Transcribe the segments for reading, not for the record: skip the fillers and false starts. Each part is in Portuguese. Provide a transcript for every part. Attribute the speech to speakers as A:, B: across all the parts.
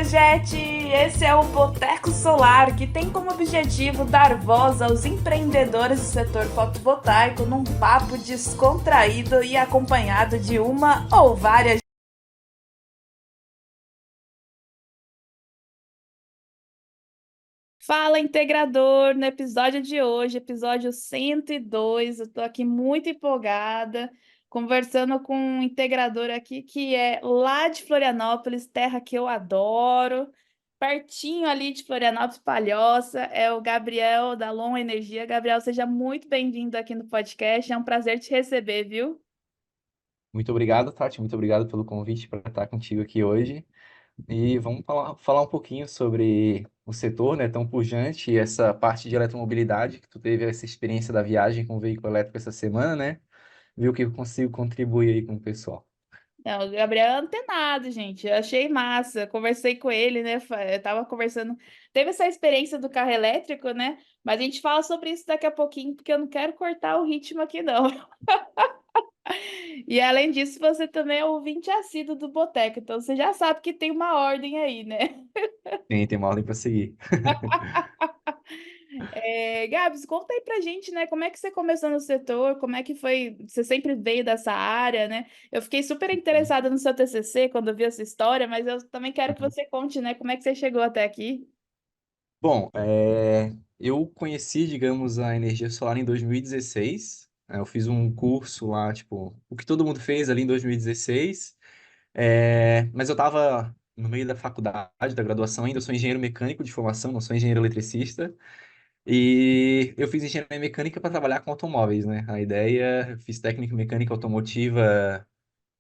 A: gente! Esse é o Boteco Solar, que tem como objetivo dar voz aos empreendedores do setor fotovoltaico num papo descontraído e acompanhado de uma ou várias. Fala, integrador! No episódio de hoje, episódio 102, eu tô aqui muito empolgada, conversando com um integrador aqui que é lá de Florianópolis, terra que eu adoro, pertinho ali de Florianópolis, Palhoça, é o Gabriel da Lon Energia. Gabriel, seja muito bem-vindo aqui no podcast, é um prazer te receber, viu?
B: Muito obrigado, Tati. Muito obrigado pelo convite para estar contigo aqui hoje. E vamos falar um pouquinho sobre o setor, né, tão pujante e essa parte de eletromobilidade, que tu teve essa experiência da viagem com o veículo elétrico essa semana, né? Viu que eu consigo contribuir aí com o pessoal.
A: Não, o Gabriel é antenado, gente. Eu achei massa. Conversei com ele, né? Eu tava conversando. Teve essa experiência do carro elétrico, né? Mas a gente fala sobre isso daqui a pouquinho, porque eu não quero cortar o ritmo aqui, não. E além disso, você também é ouvinte assíduo do Boteco, então você já sabe que tem uma ordem aí, né?
B: Tem uma ordem para seguir.
A: Gabs, conta aí pra gente, né? Como é que você começou no setor? Como é que foi? Você sempre veio dessa área, né? Eu fiquei super interessada no seu TCC quando eu vi essa história, mas eu também quero que
B: Uhum.
A: você conte, né? Como é que você chegou até aqui?
B: Bom, eu conheci, digamos, a energia solar em 2016. Eu fiz um curso lá, tipo, o que todo mundo fez ali em 2016. Mas eu estava no meio da faculdade, da graduação ainda, eu sou engenheiro mecânico de formação, não sou engenheiro eletricista, e eu fiz engenharia mecânica para trabalhar com automóveis, né? A ideia, eu fiz técnica mecânica automotiva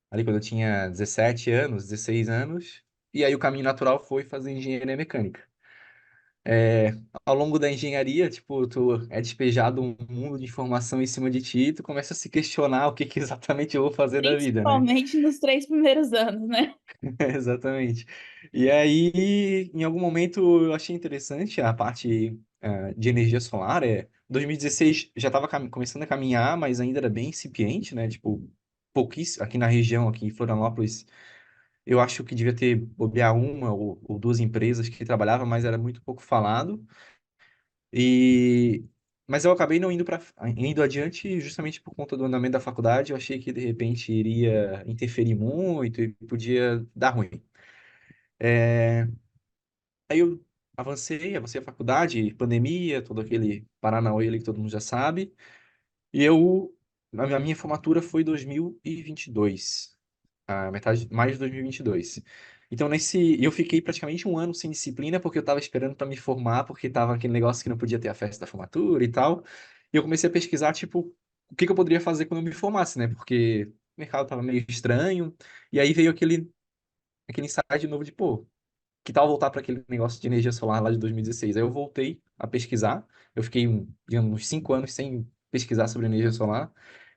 B: ali quando eu tinha 17 anos, 16 anos, e aí o caminho natural foi fazer engenharia mecânica. É, Ao longo da engenharia, tipo, tu é despejado um mundo de informação em cima de ti, e tu começa a se questionar o que que exatamente eu vou fazer da vida, né?
A: Principalmente nos 3 primeiros anos, né?
B: Exatamente. E aí, em algum momento, eu achei interessante a parte de energia solar. 2016 já estava começando a caminhar, mas ainda era bem incipiente, né? Tipo, pouquíssimo, aqui na região, aqui em Florianópolis, eu acho que devia ter bobear uma ou duas empresas que trabalhavam, mas era muito pouco falado. E mas eu acabei não indo adiante justamente por conta do andamento da faculdade. Eu achei que de repente iria interferir muito e podia dar ruim. É, Aí eu avancei a faculdade, pandemia, todo aquele Paranauê ali que todo mundo já sabe. E a minha formatura foi em 2022, a metade, mais de 2022. Então, eu fiquei praticamente um ano sem disciplina, porque eu estava esperando para me formar, porque tava aquele negócio que não podia ter a festa da formatura e tal. E eu comecei a pesquisar, tipo, o que que eu poderia fazer quando eu me formasse, né? Porque o mercado tava meio estranho. E aí veio aquele insight novo de, pô, que tal voltar para aquele negócio de energia solar lá de 2016? Aí eu voltei a pesquisar. Eu fiquei, digamos, uns 5 anos sem pesquisar sobre energia solar.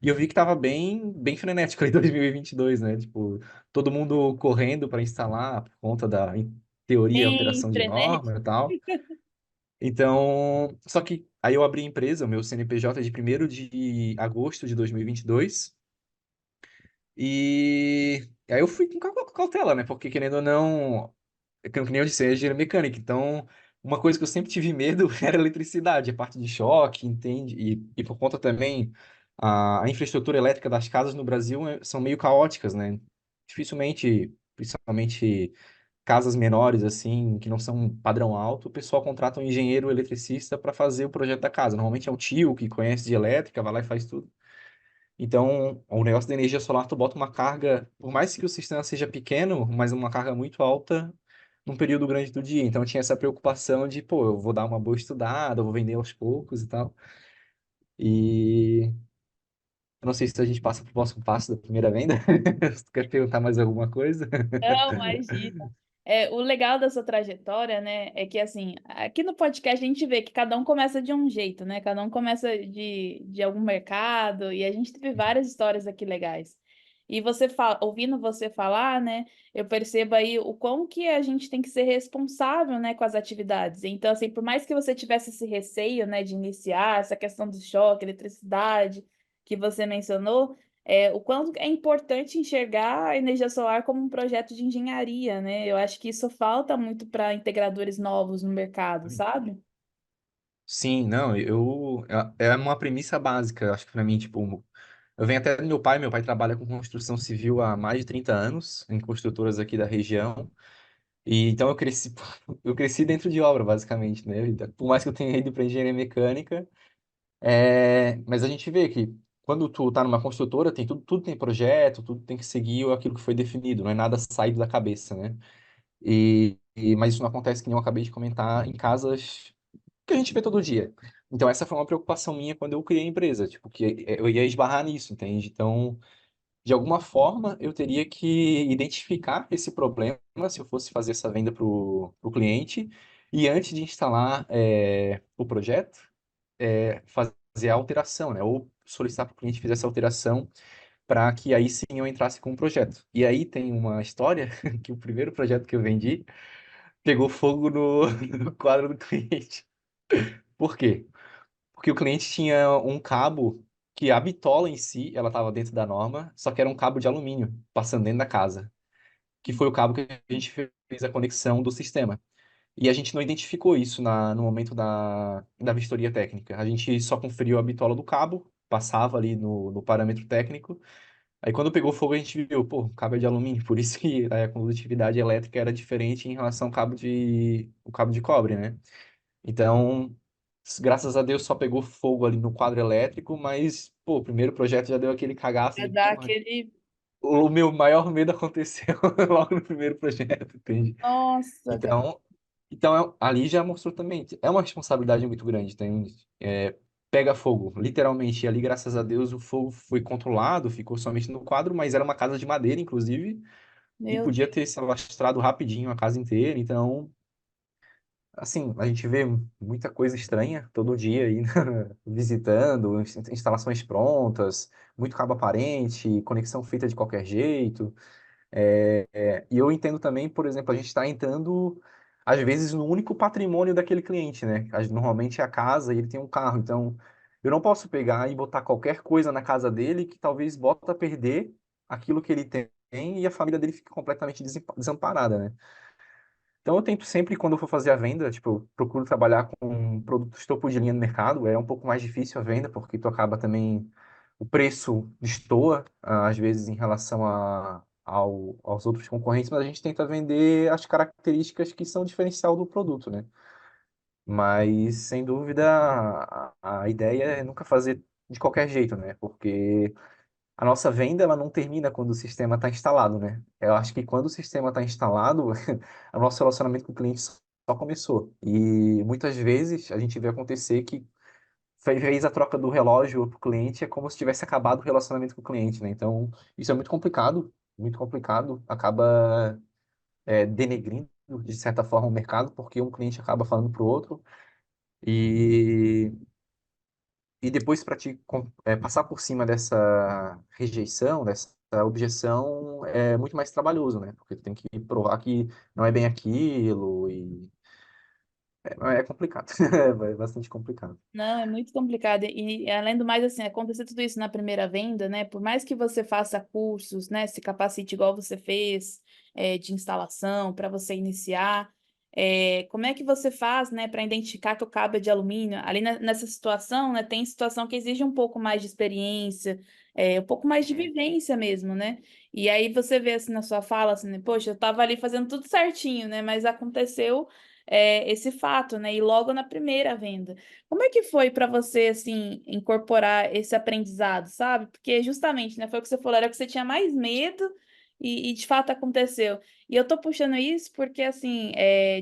B: E eu vi que estava bem frenético em 2022, né? Tipo, todo mundo correndo para instalar por conta da, em teoria,
A: Bem
B: alteração de norma
A: frenético.
B: e tal. Então, só que aí eu abri a empresa, o meu CNPJ de 1º de agosto de 2022. E aí eu fui com cautela, né? Porque querendo ou não, que nem eu disse, é engenharia mecânica. Então, uma coisa que eu sempre tive medo era a eletricidade, a parte de choque, entende? E por conta também, a infraestrutura elétrica das casas no Brasil são meio caóticas, né? Dificilmente, principalmente casas menores, assim, que não são padrão alto, o pessoal contrata um engenheiro eletricista para fazer o projeto da casa. Normalmente é o tio que conhece de elétrica, vai lá e faz tudo. Então, o negócio da energia solar, tu bota uma carga, por mais que o sistema seja pequeno, mas uma carga muito alta num período grande do dia. Então, tinha essa preocupação de, pô, eu vou dar uma boa estudada, eu vou vender aos poucos e tal. E eu não sei se a gente passa pro próximo passo da primeira venda. Se tu quer perguntar mais alguma coisa?
A: Não, imagina. O legal dessa trajetória, né, é que assim, aqui no podcast a gente vê que cada um começa de um jeito, né? Cada um começa de algum mercado e a gente teve várias histórias aqui legais. E ouvindo você falar, né, eu percebo aí o quão que a gente tem que ser responsável, né, com as atividades. Então, assim, por mais que você tivesse esse receio, né, de iniciar essa questão do choque, eletricidade, que você mencionou, o quanto é importante enxergar a energia solar como um projeto de engenharia, né? Eu acho que isso falta muito para integradores novos no mercado, sabe?
B: Sim, não, é uma premissa básica, acho que para mim, tipo, eu venho até do meu pai trabalha com construção civil há mais de 30 anos, em construtoras aqui da região, e então eu cresci, eu cresci dentro de obra, basicamente, né? Por mais que eu tenha ido para engenharia mecânica, mas a gente vê que quando tu tá numa construtora, tem tudo tem projeto, tudo tem que seguir aquilo que foi definido, não é nada saído da cabeça, né? Mas isso não acontece, que nem eu acabei de comentar, em casas que a gente vê todo dia. Então, essa foi uma preocupação minha quando eu criei a empresa, tipo, que eu ia esbarrar nisso, entende? Então, de alguma forma, eu teria que identificar esse problema se eu fosse fazer essa venda para o cliente, e antes de instalar o projeto, fazer a alteração, né? Ou solicitar para o cliente que fizesse a alteração para que aí sim eu entrasse com o projeto. E aí tem uma história que o primeiro projeto que eu vendi pegou fogo no, no quadro do cliente. Por quê? Porque o cliente tinha um cabo que a bitola em si, ela estava dentro da norma, só que era um cabo de alumínio passando dentro da casa, que foi o cabo que a gente fez a conexão do sistema. E a gente não identificou isso no momento da vistoria técnica. A gente só conferiu a bitola do cabo, passava ali no parâmetro técnico. Aí quando pegou fogo a gente viu, pô, o cabo é de alumínio, por isso que a condutividade elétrica era diferente em relação ao o cabo de cobre, né? Então, graças a Deus só pegou fogo ali no quadro elétrico, mas, pô, o primeiro projeto já deu aquele cagaço
A: Pra
B: de,
A: dar
B: porra,
A: aquele.
B: o meu maior medo aconteceu logo no primeiro projeto, entende?
A: Nossa, cara.
B: Então, ali já mostrou também, é uma responsabilidade muito grande, pega fogo, literalmente, e ali, graças a Deus, o fogo foi controlado, ficou somente no quadro, mas era uma casa de madeira, inclusive, e
A: Meu
B: podia
A: Deus.
B: ter se alastrado rapidinho a casa inteira, então, assim, a gente vê muita coisa estranha todo dia aí, visitando, instalações prontas, muito cabo aparente, conexão feita de qualquer jeito. E eu entendo também, por exemplo, a gente está entrando, às vezes, no único patrimônio daquele cliente, né? Normalmente é a casa e ele tem um carro, então eu não posso pegar e botar qualquer coisa na casa dele que talvez bota a perder aquilo que ele tem e a família dele fique completamente desamparada, né? Então eu tento sempre, quando eu for fazer a venda, tipo, eu procuro trabalhar com produtos topo de linha no mercado. É um pouco mais difícil a venda, porque tu acaba também, o preço destoa, às vezes, em relação aos outros concorrentes, mas a gente tenta vender as características que são diferencial do produto, né? Mas, sem dúvida, a ideia é nunca fazer de qualquer jeito, né? Porque a nossa venda ela não termina quando o sistema está instalado, né? Eu acho que quando o sistema está instalado, o nosso relacionamento com o cliente só começou. E muitas vezes a gente vê acontecer que fez a troca do relógio para o cliente, é como se tivesse acabado o relacionamento com o cliente, né? Então, isso é muito complicado, acaba denegrindo, de certa forma, o mercado, porque um cliente acaba falando para o outro. E e depois, para passar por cima dessa rejeição, dessa objeção, é muito mais trabalhoso, né? Porque tu tem que provar que não é bem aquilo e é complicado. É bastante complicado.
A: Não, é muito complicado. E além do mais, assim, acontecer tudo isso na primeira venda, né? Por mais que você faça cursos, né? Se capacite igual você fez, de instalação, para você iniciar. Como é que você faz, né, para identificar que o cabo é de alumínio? Ali nessa situação, né? Tem situação que exige um pouco mais de experiência, um pouco mais de vivência mesmo, né? E aí você vê assim na sua fala, assim, né, poxa, eu tava ali fazendo tudo certinho, né? Mas aconteceu. Esse fato, né? E logo na primeira venda. Como é que foi para você, assim, incorporar esse aprendizado, sabe? Porque justamente, né, foi o que você falou, era o que você tinha mais medo e de fato aconteceu. E eu tô puxando isso porque, assim,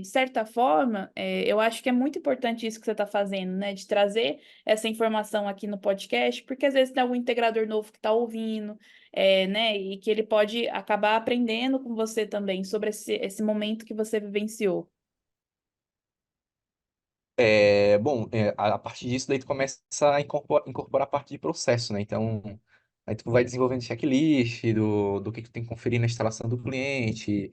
A: de certa forma, eu acho que é muito importante isso que você está fazendo, né? De trazer essa informação aqui no podcast, porque às vezes tem algum integrador novo que está ouvindo, né? E que ele pode acabar aprendendo com você também sobre esse momento que você vivenciou.
B: Bom, a partir disso, daí tu começa a incorporar a parte de processo, né? Então, aí tu vai desenvolvendo checklist do que tu tem que conferir na instalação do cliente,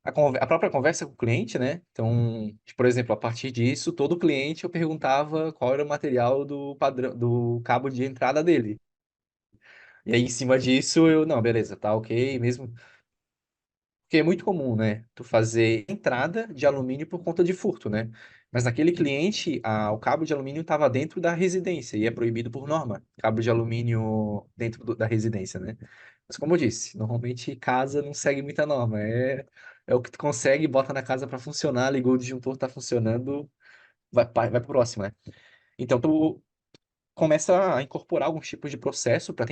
B: a própria conversa com o cliente, né? Então, por exemplo, a partir disso, todo cliente eu perguntava qual era o material do padrão, do cabo de entrada dele. E aí, em cima disso, não, beleza, tá ok, mesmo. Porque é muito comum, né? Tu fazer entrada de alumínio por conta de furto, né? Mas naquele cliente, o cabo de alumínio estava dentro da residência e é proibido por norma, cabo de alumínio dentro da residência, né? Mas como eu disse, normalmente casa não segue muita norma. É o que tu consegue, bota na casa para funcionar, ligou o disjuntor, tá funcionando, vai pro próximo, né? Então tu começa a incorporar alguns tipos de processo para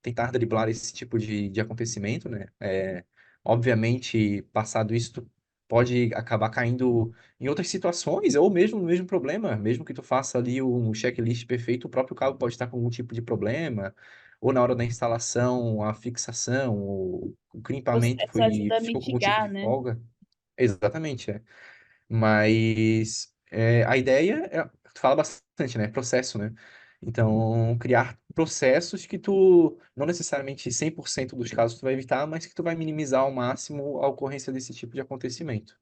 B: tentar driblar esse tipo de acontecimento, né? Obviamente, passado isso, tu pode acabar caindo em outras situações, ou mesmo no mesmo problema, mesmo que tu faça ali um checklist perfeito, o próprio cabo pode estar com algum tipo de problema, ou na hora da instalação, a fixação, o
A: O
B: crimpamento
A: processo ajuda a
B: ficou com algum tipo
A: mitigar,
B: de
A: né?
B: folga. Exatamente, é. Mas a ideia é, tu fala bastante, né? Processo, né? Então, criar processos que tu, não necessariamente 100% dos casos tu vai evitar, mas que tu vai minimizar ao máximo a ocorrência desse tipo de acontecimento.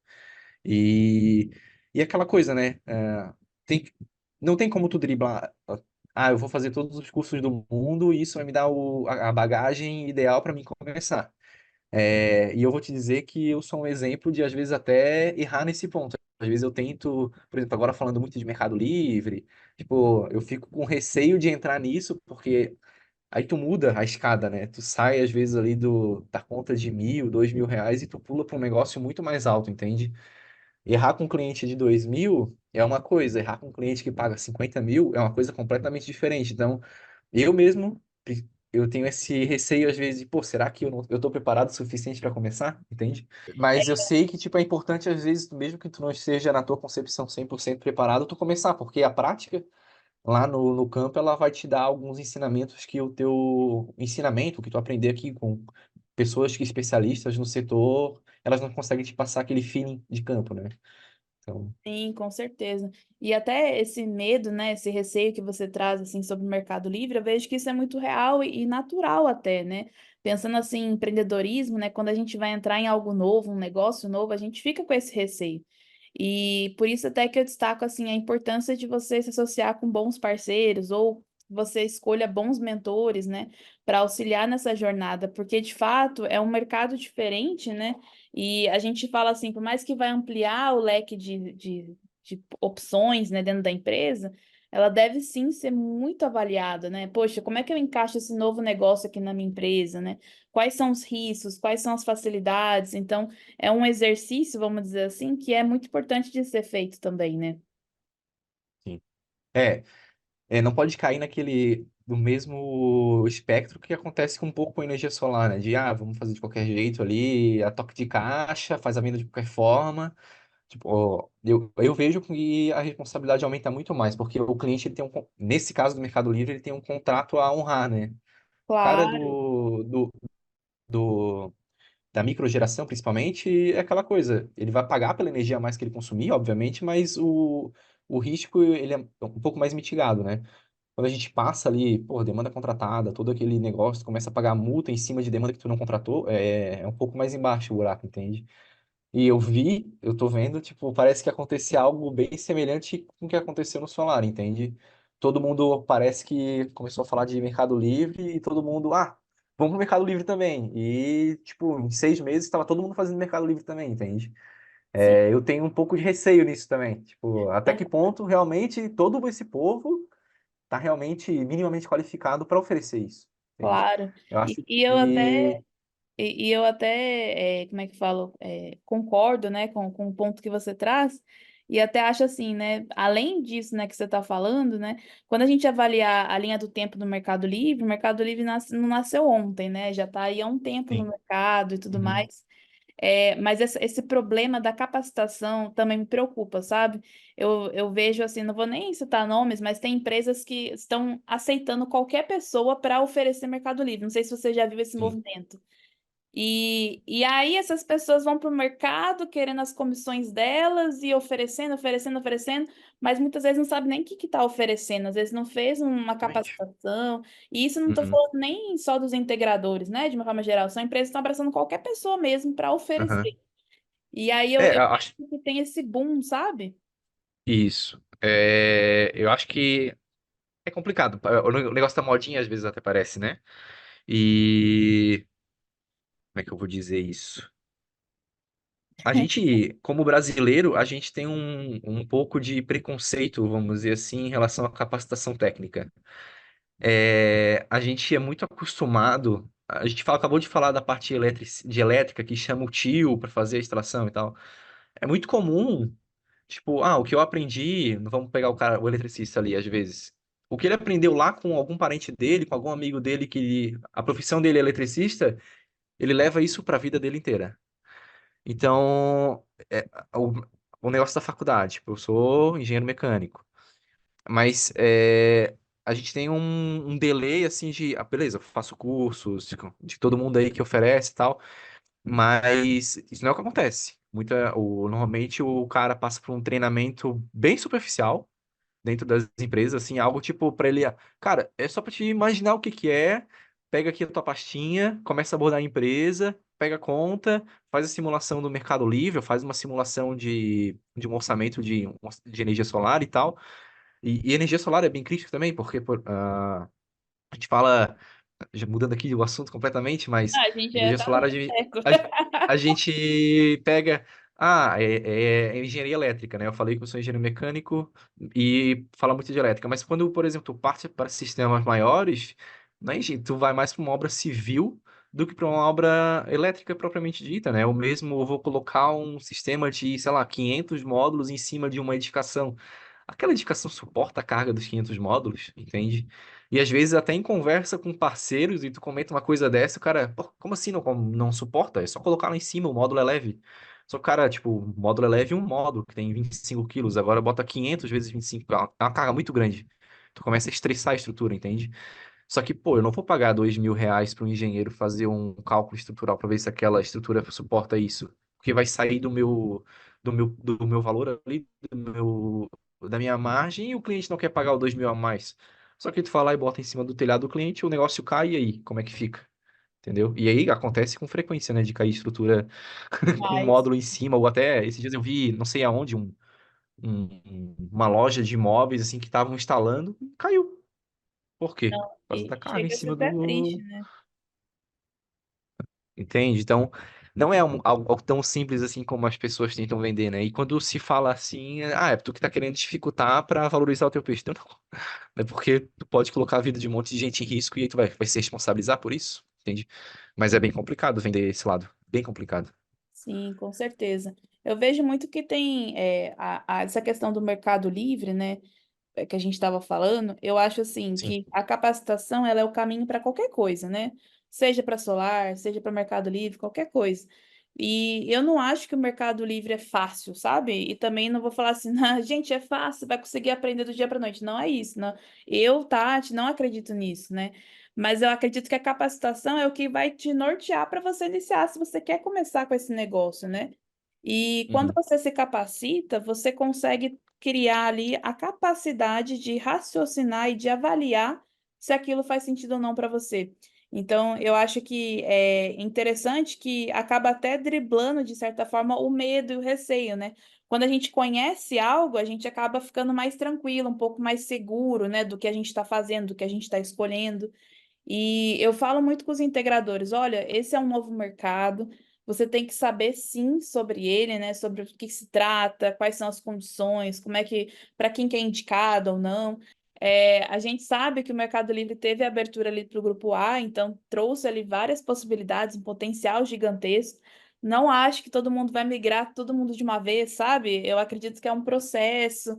B: E, e aquela coisa, né? Tem, não tem como tu driblar. Eu vou fazer todos os cursos do mundo e isso vai me dar a bagagem ideal para mim começar. E eu vou te dizer que eu sou um exemplo de, às vezes, até errar nesse ponto. Às vezes eu tento, por exemplo, agora falando muito de Mercado Livre, tipo, eu fico com receio de entrar nisso, porque aí tu muda a escada, né? Tu sai, às vezes, ali da conta de 1.000, 2.000 reais e tu pula para um negócio muito mais alto, entende? Errar com um cliente de 2.000 é uma coisa, errar com um cliente que paga 50.000 é uma coisa completamente diferente. Então, eu mesmo, eu tenho esse receio às vezes de, pô, será que eu tô preparado o suficiente para começar? Entende? Mas eu sei que, tipo, é importante às vezes, mesmo que tu não esteja na tua concepção 100% preparado, tu começar, porque a prática lá no campo, ela vai te dar alguns ensinamentos que o teu ensinamento, que tu aprender aqui com pessoas que especialistas no setor, elas não conseguem te passar aquele feeling de campo, né? Então,
A: Sim, com certeza. E até esse medo, né, esse receio que você traz assim sobre o Mercado Livre, eu vejo que isso é muito real e natural até, né? Pensando assim em empreendedorismo, né, quando a gente vai entrar em algo novo, um negócio novo, a gente fica com esse receio. E por isso até que eu destaco assim a importância de você se associar com bons parceiros ou você escolha bons mentores, né, para auxiliar nessa jornada, porque de fato é um mercado diferente, né? E a gente fala assim, por mais que vai ampliar o leque de opções, né, dentro da empresa, ela deve sim ser muito avaliada, né? Poxa, como é que eu encaixo esse novo negócio aqui na minha empresa, né? Quais são os riscos, quais são as facilidades? Então, é um exercício, vamos dizer assim, que é muito importante de ser feito também, né?
B: sim. É, não pode cair naquele do mesmo espectro que acontece com um pouco com a energia solar, né? De, vamos fazer de qualquer jeito ali, a toque de caixa, faz a venda de qualquer forma. Tipo, eu vejo que a responsabilidade aumenta muito mais, porque o cliente, ele tem nesse caso do Mercado Livre, ele tem um contrato a honrar, né? O cara
A: Claro,
B: do, da microgeração, principalmente, é aquela coisa, ele vai pagar pela energia a mais que ele consumir, obviamente, mas o risco, ele é um pouco mais mitigado, né? Quando a gente passa ali, pô, demanda contratada, todo aquele negócio, tu começa a pagar multa em cima de demanda que tu não contratou, é um pouco mais embaixo o buraco, entende? E eu tô vendo, tipo, parece que acontecia algo bem semelhante com o que aconteceu no Solar, entende? Todo mundo parece que começou a falar de Mercado Livre e todo mundo, vamos pro Mercado Livre também. E, tipo, em 6 meses estava todo mundo fazendo Mercado Livre também, entende?
A: sim.
B: Eu tenho um pouco de receio nisso também. Tipo, até que ponto realmente todo esse povo tá realmente minimamente qualificado para oferecer isso, entende?
A: Claro.
B: Eu
A: E,
B: acho
A: e eu até
B: que.
A: E eu até, como é que falo, concordo, né, com o ponto que você traz, e até acho assim, né, além disso, né, que você está falando, né, quando a gente avaliar a linha do tempo do Mercado Livre, o Mercado Livre não nasceu ontem, né, já está aí há um tempo no
B: Sim.
A: mercado e tudo
B: Uhum.
A: mais. Mas esse problema da capacitação também me preocupa, sabe? Eu vejo assim, não vou nem citar nomes, mas tem empresas que estão aceitando qualquer pessoa para oferecer Mercado Livre. Não sei se você já viu esse
B: Sim.
A: movimento. E aí essas pessoas vão para o mercado querendo as comissões delas e oferecendo, oferecendo, oferecendo, mas muitas vezes não sabe nem o que está oferecendo, às vezes não fez uma
B: Exatamente.
A: capacitação, e isso não estou
B: Uhum.
A: falando nem só dos integradores, né, de uma forma geral, são empresas que estão abraçando qualquer pessoa mesmo para
B: Aham.
A: oferecer. E aí eu
B: Eu acho.
A: acho que tem esse boom, sabe?
B: Isso. Eu acho que é complicado. O negócio da modinha às vezes até parece, né? E como é que eu vou dizer isso? A gente, como brasileiro, a gente tem um pouco de preconceito, vamos dizer assim, em relação à capacitação técnica. A gente é muito acostumado. A gente acabou de falar da parte de elétrica que chama o tio para fazer a extração e tal. É muito comum, tipo, o que eu aprendi, vamos pegar o cara, o eletricista ali, às vezes. O que ele aprendeu lá com algum parente dele, com algum amigo dele, que a profissão dele é eletricista, ele leva isso para a vida dele inteira. Então, o, o negócio da faculdade, tipo, eu sou engenheiro mecânico, mas a gente tem um delay, assim, beleza, eu faço cursos de todo mundo aí que oferece e tal, mas isso não é o que acontece. Normalmente o cara passa por um treinamento bem superficial, dentro das empresas, assim, algo tipo para ele, cara, é só para te imaginar o que que é, pega aqui a tua pastinha, começa a abordar a empresa, pega a conta, faz a simulação do Mercado Livre, faz uma simulação de um orçamento de energia solar e tal. E energia solar é bem crítico também, porque a gente fala, já mudando aqui o assunto completamente, mas
A: Ah, a gente já
B: energia
A: tá no
B: solar
A: boteco.
B: a, a gente pega. É engenharia elétrica, né? Eu falei que eu sou engenheiro mecânico e fala muito de elétrica, mas quando, por exemplo, tu parte para sistemas maiores, né, tu vai mais para uma obra civil do que para uma obra elétrica propriamente dita, né? Eu mesmo vou colocar um sistema de, sei lá, 500 módulos em cima de uma edificação. Aquela edificação suporta a carga dos 500 módulos, entende? E às vezes até em conversa com parceiros e tu comenta uma coisa dessa, o cara, pô, como assim não suporta? É só colocar lá em cima, o módulo é leve. Só que o cara, tipo, o módulo é leve um módulo que tem 25 quilos, agora bota 500 vezes 25, é uma carga muito grande. Tu começa a estressar a estrutura, entende? Só que, pô, eu não vou pagar R$ 2.000 para um engenheiro fazer um cálculo estrutural para ver se aquela estrutura suporta isso. Porque vai sair do meu valor ali, da minha margem, e o cliente não quer pagar o 2.000 a mais. Só que tu fala e bota em cima do telhado do cliente, o negócio cai, e aí, como é que fica? Entendeu? E aí acontece com frequência, né, de cair estrutura com um
A: Mas,
B: módulo em cima, ou até, esses dias eu vi, não sei aonde, uma loja de imóveis, assim, que estavam instalando, e caiu. Por quê?
A: não,
B: Por causa da
A: e
B: carga em
A: chega a ser
B: cima
A: até triste,
B: do.
A: né?
B: Entende? Então, não é algo tão simples assim como as pessoas tentam vender, né? E quando se fala assim, é tu que tá querendo dificultar para valorizar o teu peixe. Então, não. É porque tu pode colocar a vida de um monte de gente em risco e aí tu vai se responsabilizar por isso, entende? Mas é bem complicado vender esse lado. Bem complicado.
A: Sim, com certeza. Eu vejo muito que tem essa questão do mercado livre, né? Que a gente estava falando, eu acho assim
B: Sim.
A: que a capacitação ela é o caminho para qualquer coisa, né? Seja para solar, seja para Mercado Livre, qualquer coisa. E eu não acho que o Mercado Livre é fácil, sabe? E também não vou falar assim, "Ah, gente, é fácil, vai conseguir aprender do dia para noite." Não é isso, não. Eu, Tati, não acredito nisso, né? Mas eu acredito que a capacitação é o que vai te nortear para você iniciar, se você quer começar com esse negócio, né? E quando
B: Uhum.
A: você se capacita, você consegue criar ali a capacidade de raciocinar e de avaliar se aquilo faz sentido ou não para você. Então, eu acho que é interessante que acaba até driblando, de certa forma, o medo e o receio, né? Quando a gente conhece algo, a gente acaba ficando mais tranquilo, um pouco mais seguro, né, do que a gente está fazendo, do que a gente está escolhendo. E eu falo muito com os integradores, olha, esse é um novo mercado, você tem que saber sim sobre ele, né? Sobre o que se trata, quais são as condições, como é que, para quem que é indicado ou não. A gente sabe que o Mercado Livre teve abertura ali para o grupo A, então trouxe ali várias possibilidades, um potencial gigantesco. Não acho que todo mundo vai migrar todo mundo de uma vez, sabe? Eu acredito que é um processo.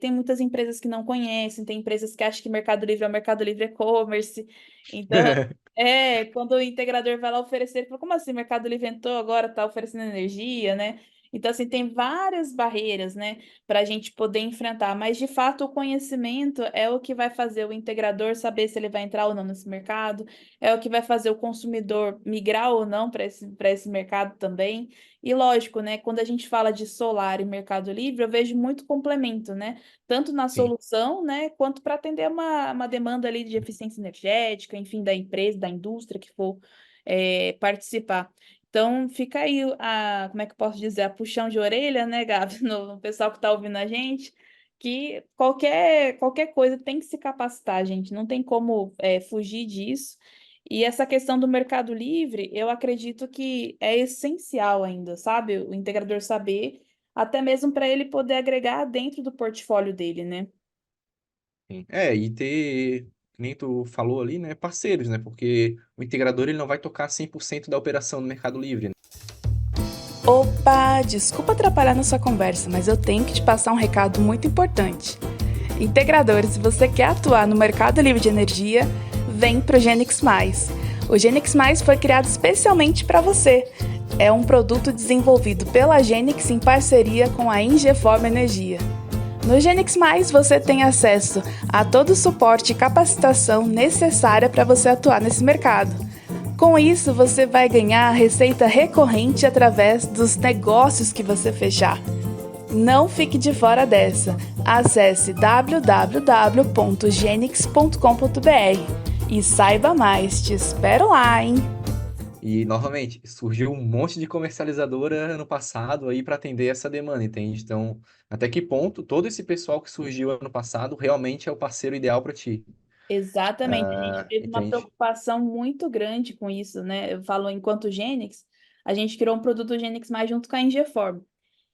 A: Tem muitas empresas que não conhecem, tem empresas que acham que Mercado Livre é o Mercado Livre e-commerce. Então, quando o integrador vai lá oferecer, ele fala, como assim, Mercado Livre entrou agora, está oferecendo energia, né? Então, assim, tem várias barreiras, né, para a gente poder enfrentar, mas de fato o conhecimento é o que vai fazer o integrador saber se ele vai entrar ou não nesse mercado, é o que vai fazer o consumidor migrar ou não para esse mercado também. E lógico, né, quando a gente fala de solar e Mercado Livre, eu vejo muito complemento, né? Tanto na
B: Sim.
A: solução, né, quanto para atender uma demanda ali de eficiência energética, enfim, da empresa, da indústria que for participar. Então, fica aí como é que eu posso dizer, a puxão de orelha, né, Gabi, no pessoal que está ouvindo a gente, que qualquer coisa tem que se capacitar, gente, não tem como fugir disso. E essa questão do Mercado Livre, eu acredito que é essencial ainda, sabe? O integrador saber, até mesmo para ele poder agregar dentro do portfólio dele, né?
B: Sim. É, e ter, que nem tu falou ali, né, parceiros, né? Porque o integrador ele não vai tocar 100% da operação no Mercado Livre, né?
C: Opa, desculpa atrapalhar na sua conversa, mas eu tenho que te passar um recado muito importante. Integradores, se você quer atuar no mercado livre de energia, vem para o Genix Mais. O Genix Mais foi criado especialmente para você. É um produto desenvolvido pela Genix em parceria com a Ingeform Energia. No Genix Mais você tem acesso a todo o suporte e capacitação necessária para você atuar nesse mercado. Com isso, você vai ganhar receita recorrente através dos negócios que você fechar. Não fique de fora dessa. Acesse www.genix.com.br e saiba mais. Te espero lá, hein?
B: E, novamente, surgiu um monte de comercializadora ano passado aí para atender essa demanda, entende? Então, até que ponto todo esse pessoal que surgiu ano passado realmente é o parceiro ideal para ti,
A: Exatamente, a gente teve uma
B: entende?
A: preocupação muito grande com isso, né? Eu falo enquanto Genix, a gente criou um produto Genix Mais junto com a Ingeform.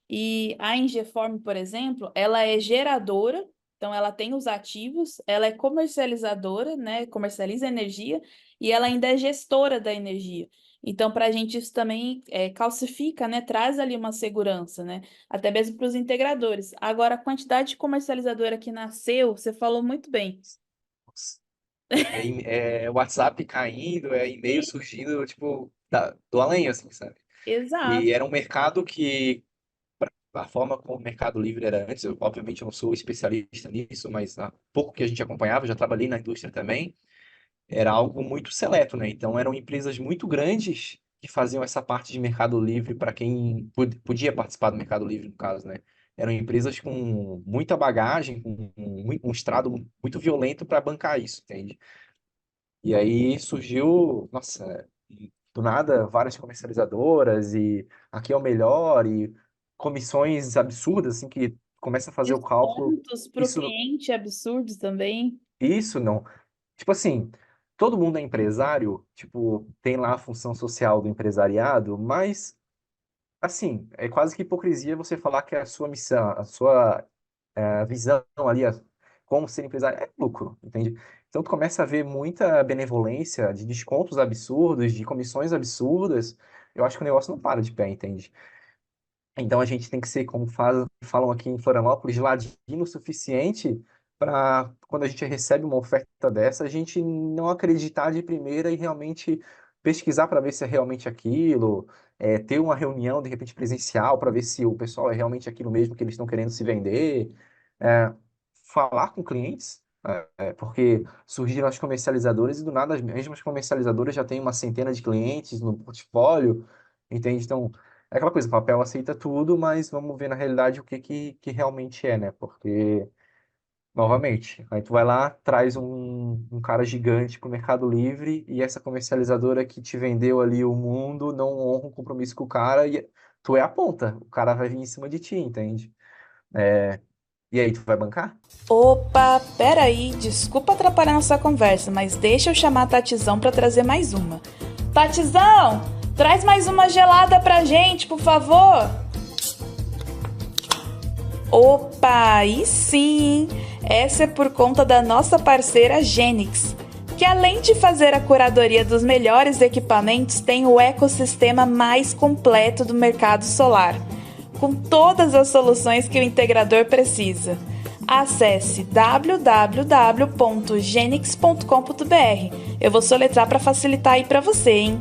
A: E a Ingeform, por exemplo, ela é geradora, então ela tem os ativos, ela é comercializadora, né? Comercializa energia e ela ainda é gestora da energia. Então, para a gente isso também calcifica, né? Traz ali uma segurança, né? Até mesmo para os integradores. Agora, a quantidade de comercializadora que nasceu, você falou muito bem.
B: É WhatsApp caindo, é e-mail surgindo, tipo, do além, assim, sabe? E
A: Exato.
B: era um mercado que, a forma como o Mercado Livre era antes, eu, obviamente eu não sou especialista nisso, mas há pouco que a gente acompanhava, eu já trabalhei na indústria também, era algo muito seleto, né? Então eram empresas muito grandes que faziam essa parte de Mercado Livre para quem podia participar do Mercado Livre, no caso, né? Eram empresas com muita bagagem, com um estrado muito violento para bancar isso, entende? E aí surgiu, nossa, do nada, várias comercializadoras e aqui é o melhor e comissões absurdas, assim, que começa a fazer o cálculo.
A: Descontos para o
B: Isso,
A: cliente absurdos também.
B: isso não. Tipo assim, todo mundo é empresário, tipo, tem lá a função social do empresariado, mas, assim, é quase que hipocrisia você falar que a sua missão, a sua visão ali, como ser empresário, é lucro, entende? Então tu começa a ver muita benevolência, de descontos absurdos, de comissões absurdas. Eu acho que o negócio não para de pé, entende? Então a gente tem que ser, como falam aqui em Florianópolis, ladino o suficiente para, quando a gente recebe uma oferta dessa, a gente não acreditar de primeira e realmente pesquisar para ver se é realmente aquilo, ter uma reunião, de repente, presencial, para ver se o pessoal é realmente aquilo mesmo que eles estão querendo se vender, é, falar com clientes, porque surgiram as comercializadoras e do nada as mesmas comercializadoras já têm uma centena de clientes no portfólio, entende? Então, é aquela coisa, o papel aceita tudo, mas vamos ver na realidade o que, que realmente é, né? Porque, novamente, aí tu vai lá, traz um cara gigante pro Mercado Livre e essa comercializadora que te vendeu ali o mundo não honra um compromisso com o cara e tu é a ponta, o cara vai vir em cima de ti, entende? E aí, tu vai bancar?
C: Opa, peraí, desculpa atrapalhar nossa conversa, mas deixa eu chamar a Tatizão para trazer mais uma. Tatizão, traz mais uma gelada pra gente, por favor. Opa, aí sim! Essa é por conta da nossa parceira Genix, que além de fazer a curadoria dos melhores equipamentos, tem o ecossistema mais completo do mercado solar, com todas as soluções que o integrador precisa. Acesse www.genix.com.br. Eu vou soletrar para facilitar aí para você, hein?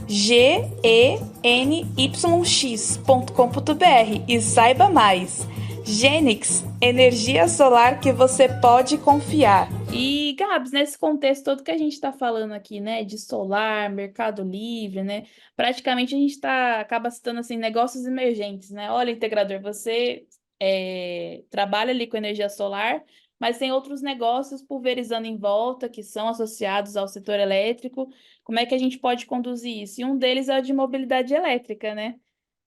C: GENYX.com.br e saiba mais. Genix, energia solar que você pode confiar.
A: E, Gabs, nesse contexto todo que a gente está falando aqui, né, de solar, Mercado Livre, né, praticamente a gente acaba citando, assim, negócios emergentes, né? Olha, integrador, você trabalha ali com energia solar, mas tem outros negócios pulverizando em volta que são associados ao setor elétrico. Como é que a gente pode conduzir isso? E um deles é o de mobilidade elétrica, né?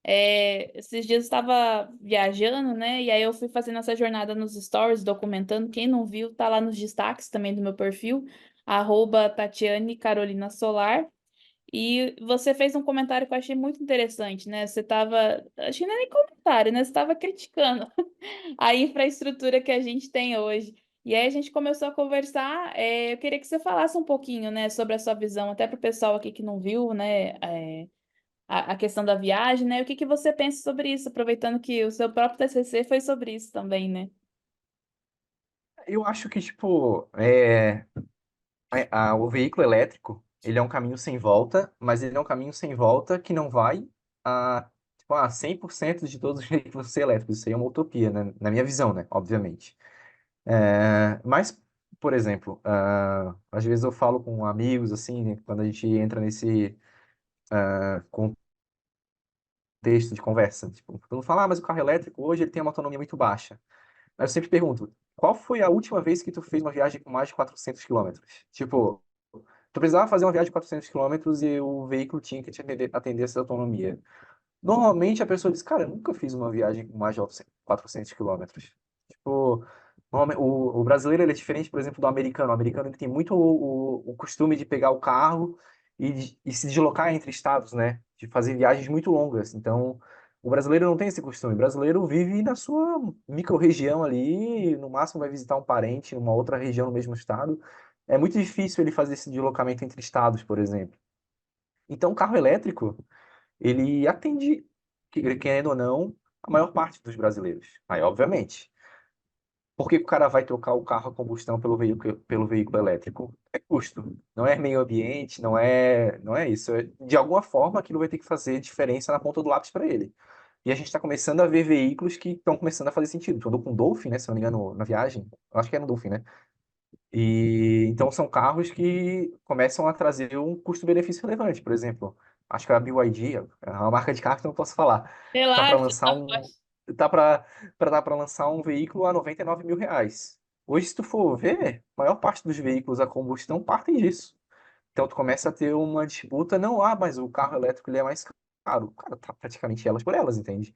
A: Esses dias eu estava viajando, né? E aí eu fui fazendo essa jornada nos stories, documentando. Quem não viu, tá lá nos destaques também do meu perfil. Tatiane Carolina Solar. E você fez um comentário que eu achei muito interessante, né? Você estava, acho que não é nem comentário, né? Você estava criticando a infraestrutura que a gente tem hoje. E aí a gente começou a conversar. Eu queria que você falasse um pouquinho, né, sobre a sua visão, até para o pessoal aqui que não viu, né, a questão da viagem, né? O que que você pensa sobre isso, aproveitando que o seu próprio TCC foi sobre isso também, né?
B: Eu acho que, tipo, o veículo elétrico, ele é um caminho sem volta, mas ele é um caminho sem volta que não vai a, tipo, 100% de todos os veículos ser elétricos. Isso aí é uma utopia, né? Na minha visão, né? Obviamente. Mas, por exemplo, às vezes eu falo com amigos, assim, né? Quando a gente entra nesse contexto de conversa. Tipo, todo mundo fala, mas o carro elétrico hoje ele tem uma autonomia muito baixa. Aí eu sempre pergunto, qual foi a última vez que tu fez uma viagem com mais de 400 quilômetros? Tipo, tu precisava fazer uma viagem de 400 quilômetros e o veículo tinha que te atender essa autonomia. Normalmente a pessoa diz, cara, eu nunca fiz uma viagem com mais de 400 quilômetros. Tipo, o brasileiro ele é diferente, por exemplo, do americano. O americano ele tem muito o costume de pegar o carro e se deslocar entre estados, né? De fazer viagens muito longas. Então, o brasileiro não tem esse costume. O brasileiro vive na sua micro-região ali, no máximo vai visitar um parente numa outra região no mesmo estado. É muito difícil ele fazer esse deslocamento entre estados, por exemplo. Então, o carro elétrico ele atende, querendo ou não, a maior parte dos brasileiros. Aí, obviamente, por que que o cara vai trocar o carro a combustão pelo veículo elétrico? É custo, não é meio ambiente, não é isso. De alguma forma, aquilo vai ter que fazer diferença na ponta do lápis para ele. E a gente está começando a ver veículos que estão começando a fazer sentido. Tu andou com o Dolphin, né? Se não me engano, na viagem. Eu acho que era no Dolphin, né? E então são carros que começam a trazer um custo-benefício relevante. Por exemplo, acho que a BYD, é uma marca de carro que eu não posso falar, tá para
A: Relaxa,
B: lançar
A: tá
B: um
A: forte.
B: tá para lançar um veículo a 99 mil reais. Hoje, se tu for ver, a maior parte dos veículos a combustão partem disso. Então tu começa a ter uma disputa, não, mas o carro elétrico ele é mais caro. Cara, tá praticamente elas por elas, entende?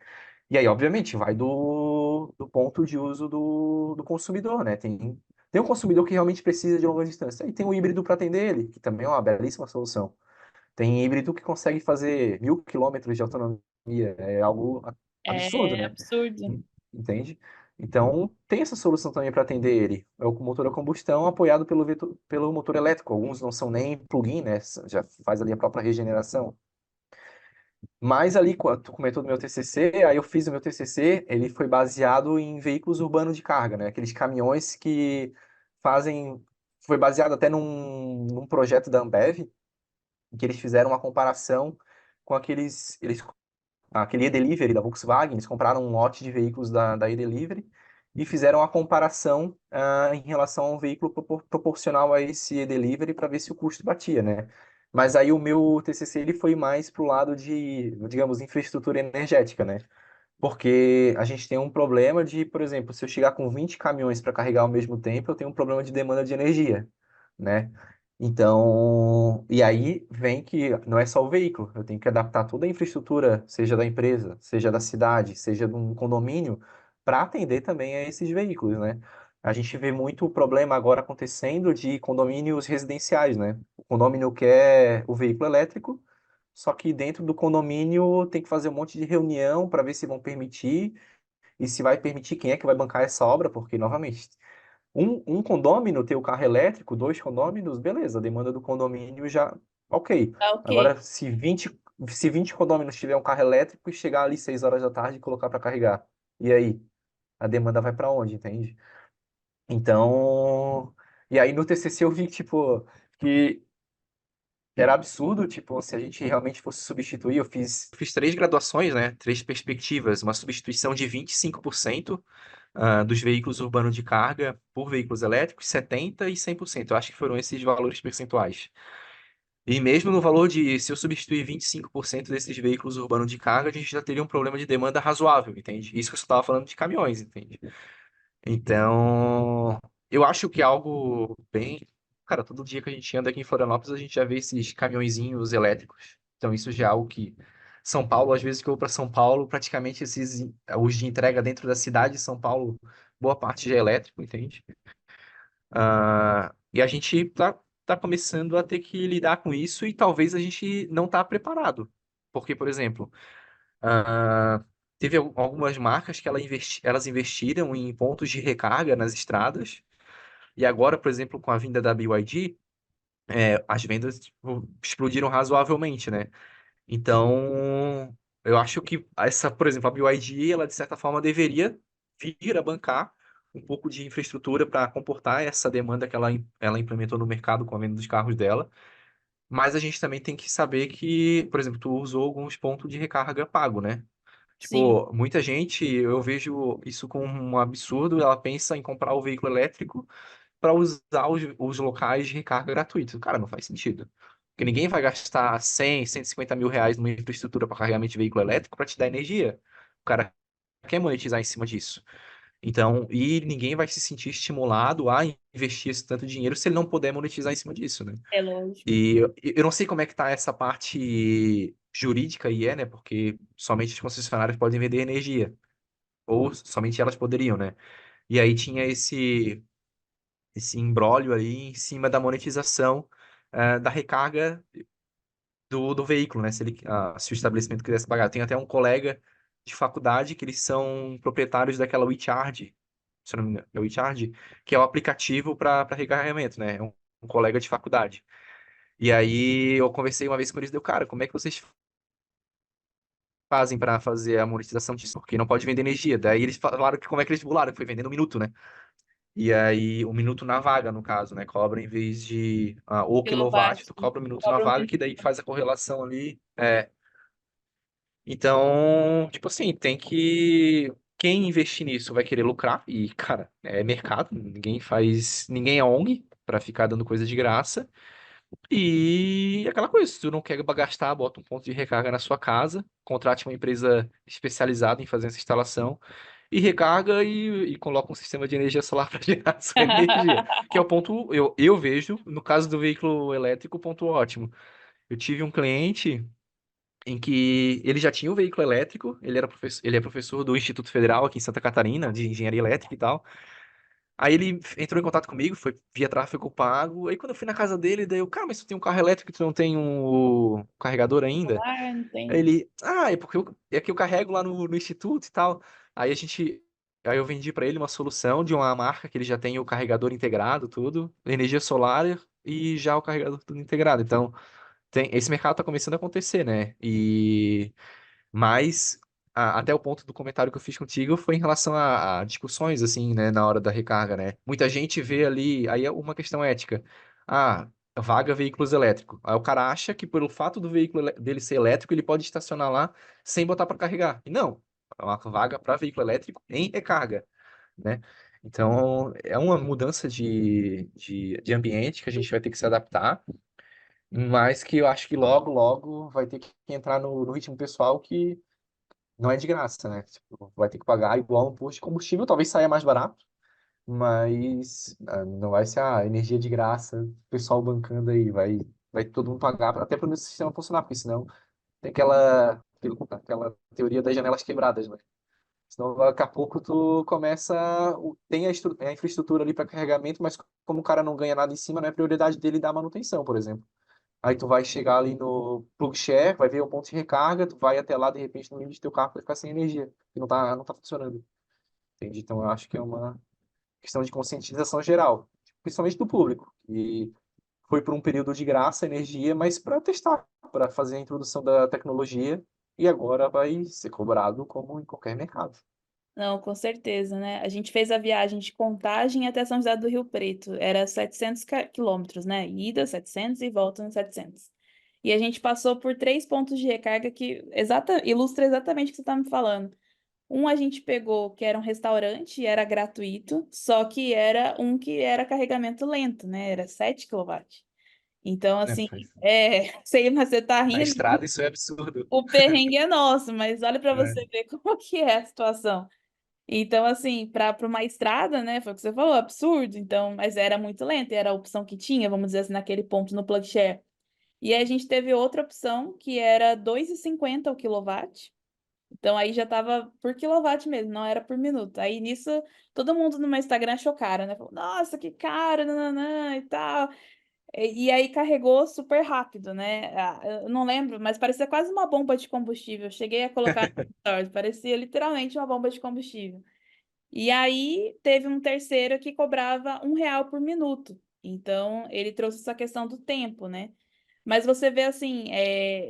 B: E aí, obviamente, vai do ponto de uso do consumidor, né? Tem um consumidor que realmente precisa de longa distância. E tem o híbrido para atender ele, que também é uma belíssima solução. Tem híbrido que consegue fazer 1.000 quilômetros de autonomia. É algo absurdo,
A: É
B: né?
A: absurdo.
B: Entende? Então, tem essa solução também para atender ele. É o motor a combustão apoiado pelo motor elétrico. Alguns não são nem plug-in, né? Já faz ali a própria regeneração. Mas ali, quando tu comentou do meu TCC, aí eu fiz o meu TCC, ele foi baseado em veículos urbanos de carga, né? Aqueles caminhões que fazem... Foi baseado até num projeto da Ambev, em que eles fizeram uma comparação com aquele e-Delivery da Volkswagen, eles compraram um lote de veículos da e-Delivery e fizeram uma comparação em relação a um veículo proporcional a esse e-Delivery para ver se o custo batia, né? Mas aí o meu TCC ele foi mais para o lado de, digamos, infraestrutura energética, né? Porque a gente tem um problema de, por exemplo, se eu chegar com 20 caminhões para carregar ao mesmo tempo, eu tenho um problema de demanda de energia, né? Então, e aí vem que não é só o veículo, eu tenho que adaptar toda a infraestrutura, seja da empresa, seja da cidade, seja de um condomínio, para atender também a esses veículos, né? A gente vê muito problema agora acontecendo de condomínios residenciais, né? O condomínio quer o veículo elétrico, só que dentro do condomínio tem que fazer um monte de reunião para ver se vão permitir e se vai permitir quem é que vai bancar essa obra, porque, novamente, um condômino ter o carro elétrico, dois condôminos, beleza, a demanda do condomínio já, ok.
A: Tá ok.
B: Agora, se vinte condôminos tiver um carro elétrico e chegar ali 6 horas da tarde e colocar para carregar, e aí? A demanda vai para onde, entende? Então, e aí no TCC eu vi, tipo, que era absurdo, tipo, se a gente realmente fosse substituir, eu fiz três graduações, né? Três perspectivas, uma substituição de 25% dos veículos urbanos de carga por veículos elétricos, 70% e 100%. Eu acho que foram esses valores percentuais. E mesmo no valor de, se eu substituir 25% desses veículos urbanos de carga, a gente já teria um problema de demanda razoável, entende? Isso que eu estava falando de caminhões, entende? Então, eu acho que é algo bem. Cara, todo dia que a gente anda aqui em Florianópolis, a gente já vê esses caminhõezinhos elétricos. Então, isso já é algo que. São Paulo, às vezes que eu vou para São Paulo, praticamente os de entrega dentro da cidade de São Paulo, boa parte já é elétrico, entende? E a gente tá. está começando a ter que lidar com isso e talvez a gente não está preparado. Porque, por exemplo, ah, teve algumas marcas que elas investiram em pontos de recarga nas estradas, e agora, por exemplo, com a vinda da BYD, as vendas tipo, explodiram razoavelmente, né? Então, eu acho que essa, por exemplo, a BYD, ela de certa forma deveria vir a bancar um pouco de infraestrutura para comportar essa demanda que ela implementou no mercado com a venda dos carros dela. Mas a gente também tem que saber que, por exemplo, tu usou alguns pontos de recarga pago, né?
A: Sim,
B: Tipo, muita gente, eu vejo isso como um absurdo, ela pensa em comprar o veículo elétrico para usar os locais de recarga gratuito. Cara, não faz sentido. Porque ninguém vai gastar 100, 150 mil reais numa infraestrutura para carregamento de veículo elétrico para te dar energia. O cara quer monetizar em cima disso. Então, e ninguém vai se sentir estimulado a investir esse tanto dinheiro se ele não puder monetizar em cima disso, né?
A: é lógico.
B: E eu não sei como é que tá essa parte jurídica aí, né? Porque somente as concessionárias podem vender energia. Ou somente elas poderiam, né? E aí tinha esse imbróglio aí em cima da monetização da recarga do veículo, né? Se o estabelecimento quisesse pagar. Tem até um colega de faculdade que eles são proprietários daquela WeCharge, se eu não me engano, é o WeCharge, que é o aplicativo para recarregamento, né? É um colega de faculdade. E aí eu conversei uma vez com eles, deu, cara, como é que vocês fazem para fazer a monetização disso? Porque não pode vender energia. Daí eles falaram que como é que eles bularam, que foi vendendo um minuto, né? E aí, um minuto na vaga, no caso, né? Cobra em vez de o quilowatt,
A: Quilowatt,
B: tu cobra um minuto na
A: cobra um
B: vaga, que
A: minuto.
B: daí faz a correlação ali. Então, tipo assim, tem que. Quem investir nisso vai querer lucrar, e, cara, é mercado, ninguém é ONG pra ficar dando coisa de graça. E aquela coisa, se tu não quer gastar, bota um ponto de recarga na sua casa, contrate uma empresa especializada em fazer essa instalação e recarga e coloca um sistema de energia solar para gerar sua energia. Que é o ponto, eu vejo, no caso do veículo elétrico, o ponto ótimo. Eu tive um cliente em que ele já tinha um veículo elétrico, ele é professor do Instituto Federal aqui em Santa Catarina, de engenharia elétrica e tal. Aí ele entrou em contato comigo, foi via tráfego pago. Aí quando eu fui na casa dele, daí eu, cara, mas tu tem um carro elétrico e tu não tem um carregador ainda?
A: Ah, não
B: Aí
A: tem.
B: ele, é porque é que eu carrego lá no instituto e tal. Aí a gente, aí eu vendi pra ele uma solução de uma marca que ele já tem o carregador integrado, tudo, energia solar e já o carregador tudo integrado. Então, esse mercado tá começando a acontecer, né? Mas até o ponto do comentário que eu fiz contigo foi em relação a discussões, assim, né, na hora da recarga, né? Muita gente vê ali, aí é uma questão ética. Vaga veículos elétricos. Aí o cara acha que pelo fato do veículo dele ser elétrico, ele pode estacionar lá sem botar para carregar. E não, é uma vaga para veículo elétrico em recarga, né? Então, é uma mudança de ambiente que a gente vai ter que se adaptar, mas que eu acho que logo, logo vai ter que entrar no ritmo pessoal que não é de graça, né? Tipo, vai ter que pagar igual um posto de combustível, talvez saia mais barato, mas não vai ser a energia de graça, o pessoal bancando aí, vai todo mundo pagar, até para o sistema funcionar, porque senão tem aquela teoria das janelas quebradas, né? Senão daqui a pouco tu começa, tem a infraestrutura ali para carregamento, mas como o cara não ganha nada em cima, não é prioridade dele dar manutenção, por exemplo. Aí tu vai chegar ali no plug share, vai ver o ponto de recarga, tu vai até lá, de repente, no limite do teu carro vai ficar sem energia, e não tá funcionando. Entende? Então eu acho que é uma questão de conscientização geral, principalmente do público. E foi por um período de graça a energia, mas para testar, para fazer a introdução da tecnologia, e agora vai ser cobrado como em qualquer mercado.
A: Não, com certeza, né? A gente fez a viagem de Contagem até São José do Rio Preto. Era 700 quilômetros, né? Ida 700 e volta 700. E a gente passou por 3 pontos de recarga que ilustra exatamente o que você está me falando. Um a gente pegou que era um restaurante e era gratuito, só que era um que era carregamento lento, né? Era 7 kW. Então,
B: Né?
A: assim, sei, mas você tá
B: Na
A: rindo,
B: estrada isso é absurdo.
A: o perrengue é nosso, mas olha para
B: É.
A: você ver como que é a situação. Então, assim, para uma estrada, né? Foi o que você falou, absurdo. Então, mas era muito lento, e era a opção que tinha, vamos dizer assim, naquele ponto no plug share. E aí a gente teve outra opção que era 2,50 o quilowatt. Então aí já tava por quilowatt mesmo, não era por minuto. Aí nisso, todo mundo no meu Instagram achou caro, né? Falou, nossa, que caro, nananã, e tal. E aí carregou super rápido, né? Eu não lembro, mas parecia quase uma bomba de combustível. Eu cheguei a colocar no stories, parecia literalmente uma bomba de combustível. E aí teve um terceiro que cobrava R$ 1 por minuto. Então, ele trouxe essa questão do tempo, né? Mas você vê assim,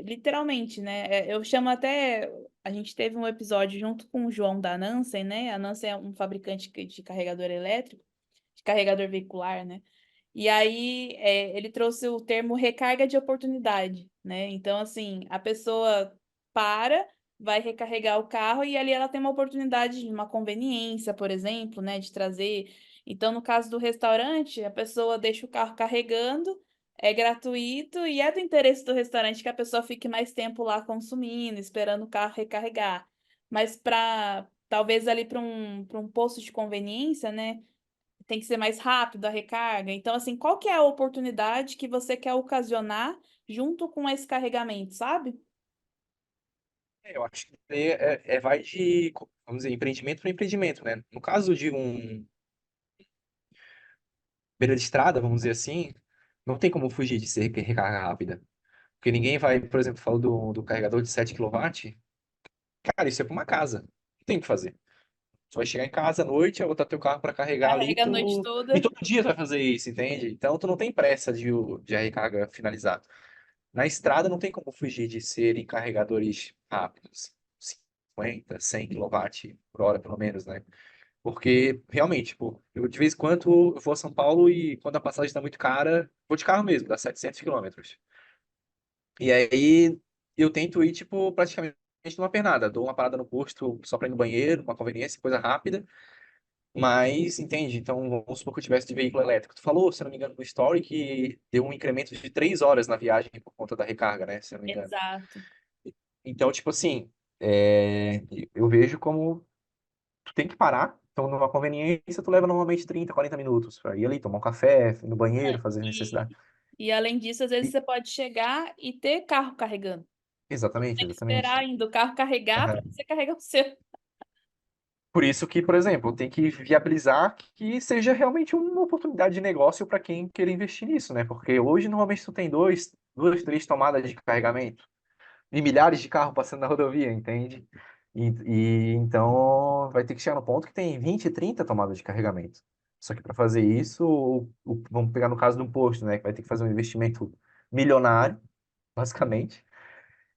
A: literalmente, né? Eu chamo até. A gente teve um episódio junto com o João da Nansen, né? A Nansen é um fabricante de carregador elétrico, de carregador veicular, né? E aí ele trouxe o termo recarga de oportunidade, né? Então, assim, a pessoa para, vai recarregar o carro e ali ela tem uma oportunidade de uma conveniência, por exemplo, né? De trazer. Então, no caso do restaurante, a pessoa deixa o carro carregando, é gratuito e é do interesse do restaurante que a pessoa fique mais tempo lá consumindo, esperando o carro recarregar. Mas para talvez ali para um posto de conveniência, né? Tem que ser mais rápido a recarga. Então, assim, qual que é a oportunidade que você quer ocasionar junto com esse carregamento, sabe?
B: Eu acho que vai de, vamos dizer, empreendimento para empreendimento, né? No caso de um beira de estrada, vamos dizer assim, não tem como fugir de ser recarga rápida. Porque ninguém vai, por exemplo, falou do carregador de 7 kW, cara, isso é para uma casa. Não tem o que fazer. Tu vai chegar em casa à noite, vai botar teu carro para carregar ali,
A: Carrega a noite
B: e
A: toda.
B: todo dia tu vai fazer isso, entende? Então tu não tem pressa de a recarga finalizar. Na estrada não tem como fugir de serem carregadores rápidos, 50, 100 kW por hora, pelo menos, né? Porque, realmente, tipo, eu de vez em quando eu vou a São Paulo e quando a passagem está muito cara, vou de carro mesmo, dá 700 quilômetros. E aí eu tento ir, tipo, praticamente numa pernada. Dou uma parada no posto só para ir no banheiro, uma conveniência, coisa rápida. Mas, entende? Então, vamos supor que eu tivesse de veículo elétrico. Tu falou, se eu não me engano, no Story que deu um incremento de 3 horas na viagem por conta da recarga, né? Se eu não me engano.
A: Exato.
B: Então, tipo assim, eu vejo como tu tem que parar. Então, numa conveniência, tu leva normalmente 30, 40 minutos para ir ali tomar um café, ir no banheiro, fazer
A: E,
B: necessidade.
A: e além disso, às vezes
B: E-
A: você pode chegar e ter carro carregando.
B: exatamente,
A: Tem que esperar
B: exatamente.
A: ainda o carro carregar para
B: Aham.
A: você carregar o seu.
B: Por isso que, por exemplo, tem que viabilizar que seja realmente uma oportunidade de negócio para quem queira investir nisso, né? Porque hoje, normalmente, tu tem duas, três tomadas de carregamento e milhares de carros passando na rodovia, entende? Então vai ter que chegar no ponto que tem 20, 30 tomadas de carregamento. Só que para fazer isso, vamos pegar no caso de um posto, né? Que vai ter que fazer um investimento milionário, basicamente.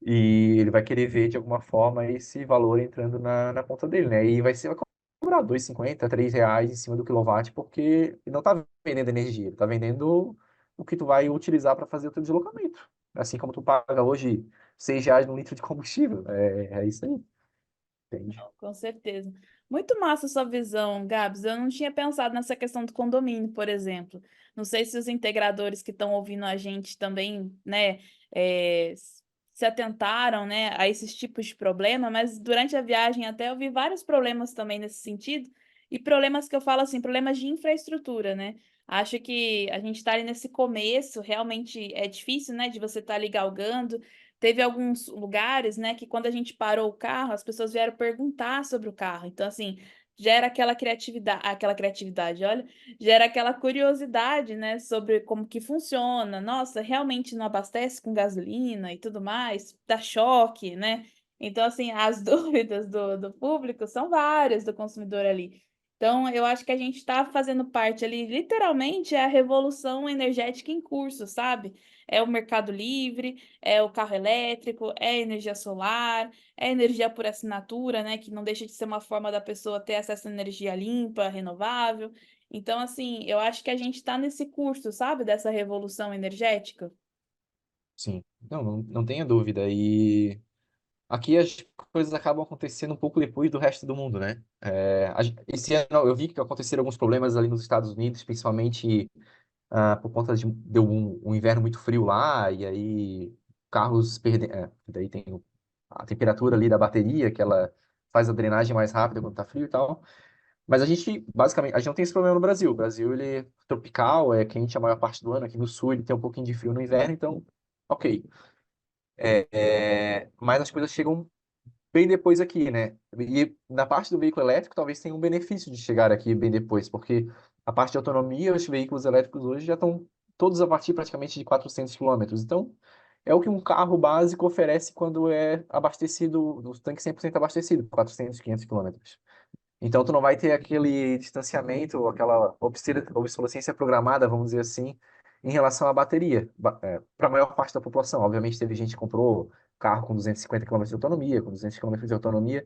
B: E ele vai querer ver de alguma forma esse valor entrando na conta dele, né? E vai cobrar 2,50, R$ 3 em cima do quilowatt, porque ele não está vendendo energia, ele está vendendo o que tu vai utilizar para fazer o teu deslocamento. Assim como tu paga hoje R$ 6 no litro de combustível. É isso aí, entende?
A: Com certeza. Muito massa a sua visão, Gabs. Eu não tinha pensado nessa questão do condomínio, por exemplo. Não sei se os integradores que estão ouvindo a gente também, né, se atentaram, né, a esses tipos de problema, mas durante a viagem até eu vi vários problemas também nesse sentido, e problemas que eu falo assim, problemas de infraestrutura, né? Acho que a gente está ali nesse começo, realmente é difícil, né, de você estar ali galgando. Teve alguns lugares, né, que quando a gente parou o carro, as pessoas vieram perguntar sobre o carro. Então, assim, gera aquela criatividade, olha, gera aquela curiosidade, né, sobre como que funciona. Nossa, realmente não abastece com gasolina e tudo mais, dá choque, né? Então, assim, as dúvidas do público são várias do consumidor ali. Então, eu acho que a gente está fazendo parte ali, literalmente, é a revolução energética em curso, sabe? É o Mercado Livre, é o carro elétrico, é energia solar, é energia por assinatura, né? Que não deixa de ser uma forma da pessoa ter acesso à energia limpa, renovável. Então, assim, eu acho que a gente está nesse curso, sabe, dessa revolução energética.
B: Sim, não tenha dúvida. E aqui as coisas acabam acontecendo um pouco depois do resto do mundo, né? Esse ano eu vi que aconteceram alguns problemas ali nos Estados Unidos, principalmente por conta de deu um inverno muito frio lá, e aí carros perdem. Daí tem a temperatura ali da bateria, que ela faz a drenagem mais rápida quando tá frio e tal. Mas a gente, basicamente, a gente não tem esse problema no Brasil. O Brasil, ele é tropical, é quente a maior parte do ano. Aqui no sul, ele tem um pouquinho de frio no inverno, então, ok. Mas as coisas chegam bem depois aqui, né? E na parte do veículo elétrico, talvez tenha um benefício de chegar aqui bem depois, porque a parte de autonomia, os veículos elétricos hoje já estão todos a partir praticamente de 400 quilômetros. Então, é o que um carro básico oferece quando é abastecido, o tanque 100% abastecido, 400, 500 quilômetros. Então, tu não vai ter aquele distanciamento, aquela obsolescência programada, vamos dizer assim, em relação à bateria, para a maior parte da população. Obviamente, teve gente que comprou carro com 250 quilômetros de autonomia, com 200 quilômetros de autonomia,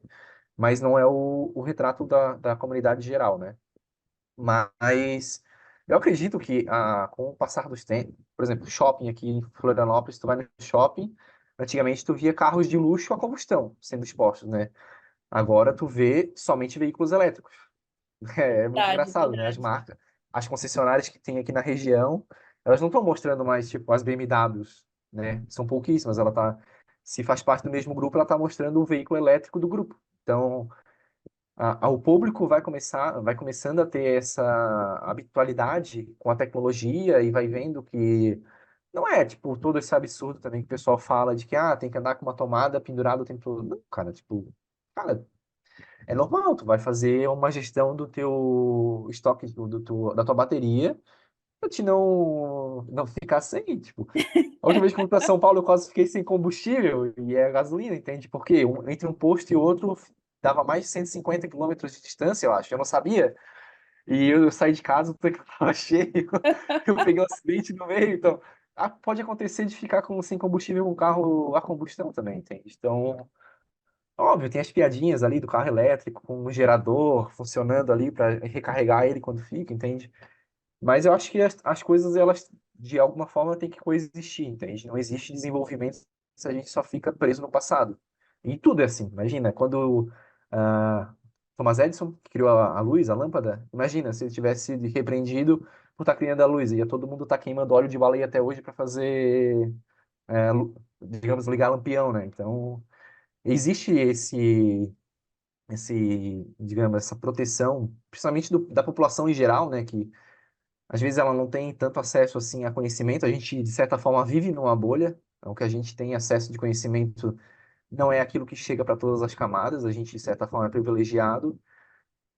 B: mas não é o retrato da comunidade geral, né? Mas eu acredito que com o passar dos tempos, por exemplo, shopping aqui em Florianópolis, tu vai no shopping, antigamente tu via carros de luxo a combustão sendo expostos, né? Agora tu vê somente veículos elétricos. É muito
A: Verdade,
B: engraçado, né? As
A: verdade.
B: marcas, as concessionárias que tem aqui na região, elas não estão mostrando mais, tipo, as BMWs, né? São pouquíssimas. Se faz parte do mesmo grupo, ela está mostrando o veículo elétrico do grupo. Então, o público vai começando a ter essa habitualidade com a tecnologia e vai vendo que não é, tipo, todo esse absurdo também que o pessoal fala de que, tem que andar com uma tomada pendurada o tempo todo. Não, cara, tipo, cara, é normal, tu vai fazer uma gestão do teu estoque, da tua bateria, pra te não ficar sem, tipo. A última vez que eu fui para São Paulo, eu quase fiquei sem combustível, e é gasolina, entende? Porque entre um posto e outro dava mais de 150 quilômetros de distância, eu acho. Eu não sabia. E eu saí de casa, o tanque estava cheio. Eu peguei um acidente no meio. Então, pode acontecer de ficar sem combustível com um carro a combustão também, entende? Então, óbvio, tem as piadinhas ali do carro elétrico, com um gerador funcionando ali para recarregar ele quando fica, entende? Mas eu acho que as coisas, elas, de alguma forma, têm que coexistir, entende? Não existe desenvolvimento se a gente só fica preso no passado. E tudo é assim. Imagina, quando Thomas Edison criou a luz, a lâmpada, imagina se ele tivesse sido repreendido por estar criando a luz. Ia todo mundo estar queimando óleo de baleia até hoje para fazer, digamos, ligar lampião, né? Então, existe digamos, essa proteção, principalmente da população em geral, né? Que às vezes ela não tem tanto acesso assim a conhecimento. A gente, de certa forma, vive numa bolha. O que a gente tem acesso de conhecimento não é aquilo que chega para todas as camadas. A gente, de certa forma, é privilegiado.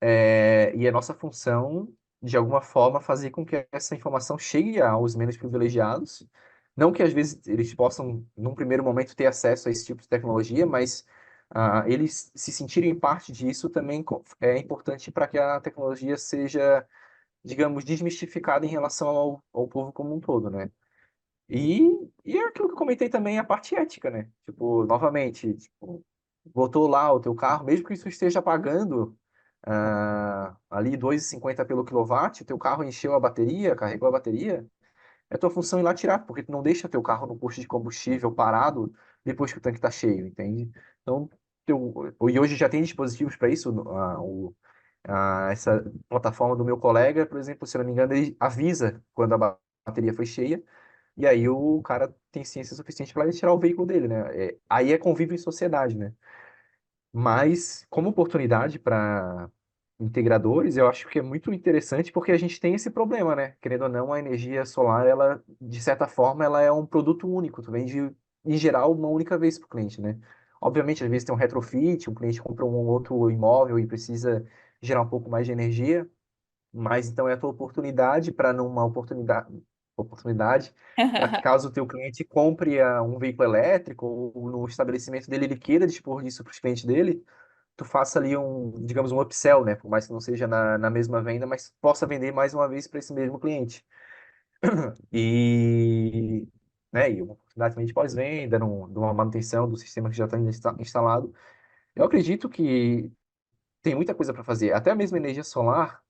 B: E é nossa função, de alguma forma, fazer com que essa informação chegue aos menos privilegiados. Não que às vezes eles possam, num primeiro momento, ter acesso a esse tipo de tecnologia, mas eles se sentirem parte disso também é importante para que a tecnologia seja, digamos, desmistificada em relação ao povo como um todo, né? E, e é aquilo que eu comentei também, a parte ética, né? Tipo, novamente, tipo, botou lá o teu carro, mesmo que isso esteja pagando ali 2,50 pelo quilowatt, o teu carro encheu a bateria, carregou a bateria, é tua função ir lá tirar, porque tu não deixa teu carro no posto de combustível parado depois que o tanque está cheio, entende? Então, e hoje já tem dispositivos para isso, essa plataforma do meu colega, por exemplo, se eu não me engano, ele avisa quando a bateria foi cheia, e aí o cara tem ciência suficiente para tirar o veículo dele, né? Aí é convívio em sociedade, né? Mas, como oportunidade para integradores, eu acho que é muito interessante porque a gente tem esse problema, né? Querendo ou não, a energia solar, ela, de certa forma, ela é um produto único. Tu vende, em geral, uma única vez para o cliente, né? Obviamente, às vezes tem um retrofit, um cliente compra um outro imóvel e precisa gerar um pouco mais de energia, mas então é a tua oportunidade para numa oportunidade para que caso o teu cliente compre um veículo elétrico ou no estabelecimento dele ele queira dispor disso para os clientes dele, tu faça ali digamos, um upsell, né? Por mais que não seja na mesma venda, mas possa vender mais uma vez para esse mesmo cliente. E, e uma oportunidade também de pós-venda, de uma manutenção do sistema que já está instalado. Eu acredito que tem muita coisa para fazer. Até mesmo energia solar,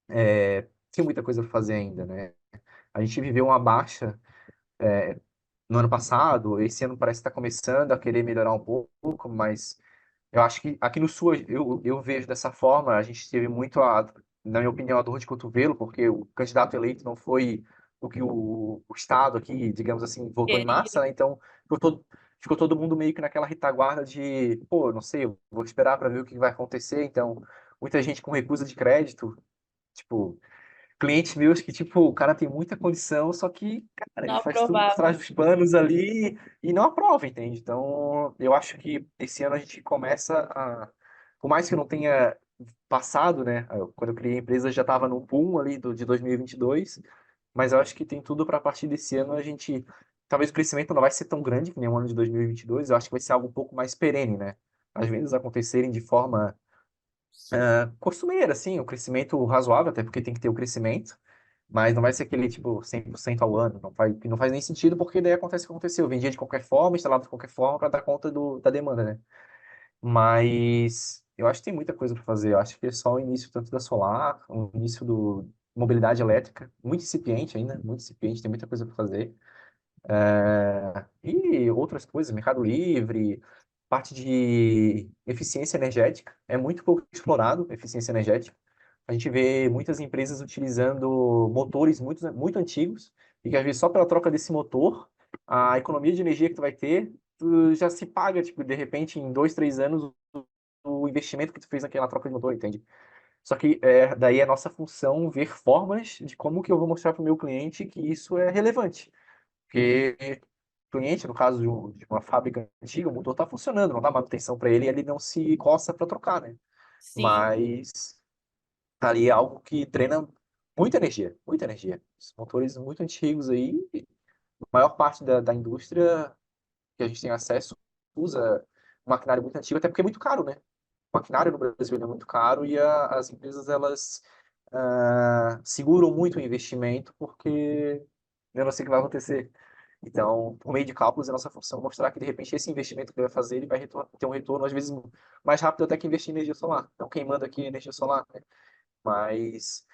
B: tem muita coisa para fazer ainda, né? A gente viveu uma baixa no ano passado, esse ano parece estar começando a querer melhorar um pouco, mas eu acho que aqui no Sul eu vejo dessa forma, a gente teve muito, na minha opinião, a dor de cotovelo, porque o candidato eleito não foi o que o Estado aqui, digamos assim, votou em
A: Querido.
B: massa, né? Então ficou todo mundo meio que naquela retaguarda de, pô, não sei, eu vou esperar para ver o que vai acontecer. Então, muita gente com recusa de crédito, tipo, clientes meus que, tipo, o cara tem muita condição, só que, cara,
A: Não
B: ele faz tudo por
A: aprovava.
B: trás dos panos ali e não aprova, entende? Então, eu acho que esse ano a gente começa por mais que eu não tenha passado, né? Quando eu criei a empresa já estava no boom ali de 2022, mas eu acho que tem tudo para a partir desse ano a gente. Talvez o crescimento não vai ser tão grande que nem o ano de 2022, eu acho que vai ser algo um pouco mais perene, né? As vendas acontecerem de forma costumeira, assim, um crescimento razoável, até porque tem que ter o crescimento, mas não vai ser aquele tipo 100% ao ano, não faz nem sentido, porque daí acontece o que aconteceu, vendia de qualquer forma, instalava de qualquer forma para dar conta da demanda, né? Mas eu acho que tem muita coisa para fazer. Eu acho que é só o início tanto da solar, o início do mobilidade elétrica, muito incipiente ainda, muito incipiente, tem muita coisa para fazer. E outras coisas, Mercado Livre, parte de eficiência energética, é muito pouco explorado, eficiência energética. A gente vê muitas empresas utilizando motores muito antigos, e que às vezes só pela troca desse motor, a economia de energia que tu vai ter, tu já se paga, tipo, de repente, em 2, 3 anos, o investimento que tu fez naquela troca de motor, entende? Só que daí é nossa função ver formas de como que eu vou mostrar para o meu cliente que isso é relevante. Porque o cliente, no caso de uma fábrica antiga, o motor está funcionando, não dá manutenção para ele e ele não se coça para trocar, né?
A: Sim,
B: Mas ali é algo que treina muita energia, muita energia. Os motores muito antigos aí, a maior parte da indústria que a gente tem acesso usa um maquinário muito antigo, até porque é muito caro, né? O maquinário no Brasil é muito caro e as empresas, elas seguram muito o investimento porque eu não sei o que vai acontecer. Então, por meio de cálculos, é nossa função mostrar que, de repente, esse investimento que ele vai fazer, ele vai ter um retorno, às vezes, mais rápido até que investir em energia solar. Então, queimando aqui energia solar, né? Mas,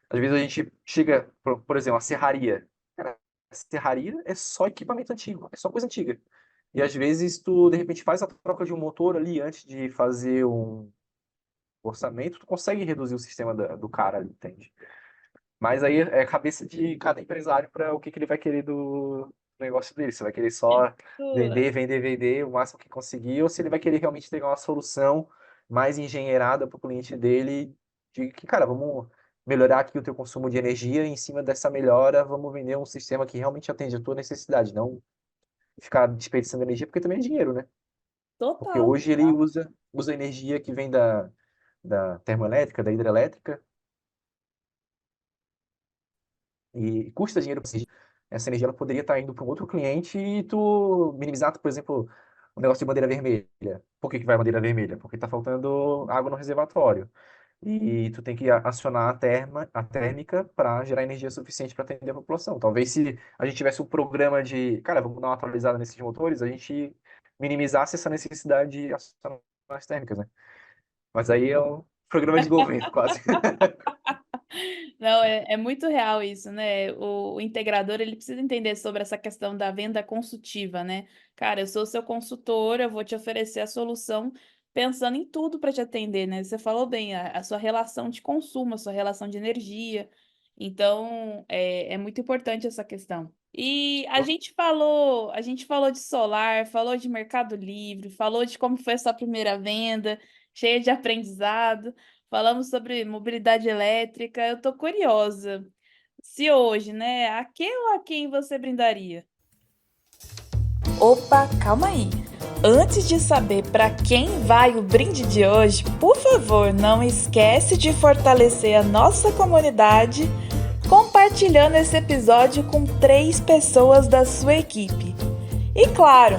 B: às vezes, a gente chega, por exemplo, a serraria. Cara, a serraria é só equipamento antigo, é só coisa antiga. E, às vezes, tu, de repente, faz a troca de um motor ali antes de fazer um orçamento, tu consegue reduzir o sistema do cara ali, entende? Mas aí é a cabeça de cada empresário para o que, que ele vai querer do negócio dele. Se vai querer só
A: isso.
B: vender, vender, vender o máximo que conseguir, ou se ele vai querer realmente ter uma solução mais engenheirada para o cliente dele, de que, cara, vamos melhorar aqui o teu consumo de energia e em cima dessa melhora, vamos vender um sistema que realmente atende a tua necessidade, não ficar desperdiçando energia, porque também é dinheiro, né? Porque
A: Total.
B: hoje ele usa energia que vem da termoelétrica, da hidrelétrica, e custa dinheiro para essa energia, ela poderia estar indo para um outro cliente e tu minimizar, por exemplo, o negócio de bandeira vermelha. Por que que vai bandeira vermelha? Porque está faltando água no reservatório. E tu tem que acionar a térmica para gerar energia suficiente para atender a população. Talvez se a gente tivesse um programa de, cara, vamos dar uma atualizada nesses motores, a gente minimizasse essa necessidade de acionar as térmicas, né? Mas aí é um programa de governo, quase.
A: Não, é muito real isso, né? O integrador, ele precisa entender sobre essa questão da venda consultiva, né? Cara, eu sou seu consultor, eu vou te oferecer a solução pensando em tudo para te atender, né? Você falou bem, a sua relação de consumo, a sua relação de energia. Então, é muito importante essa questão. E a gente falou de solar, falou de Mercado Livre, falou de como foi a sua primeira venda, cheia de aprendizado. Falamos sobre mobilidade elétrica. Eu tô curiosa. Se hoje, né, a que ou a quem você brindaria?
C: Opa, calma aí. Antes de saber para quem vai o brinde de hoje, por favor, não esquece de fortalecer a nossa comunidade compartilhando esse episódio com 3 pessoas da sua equipe. E claro,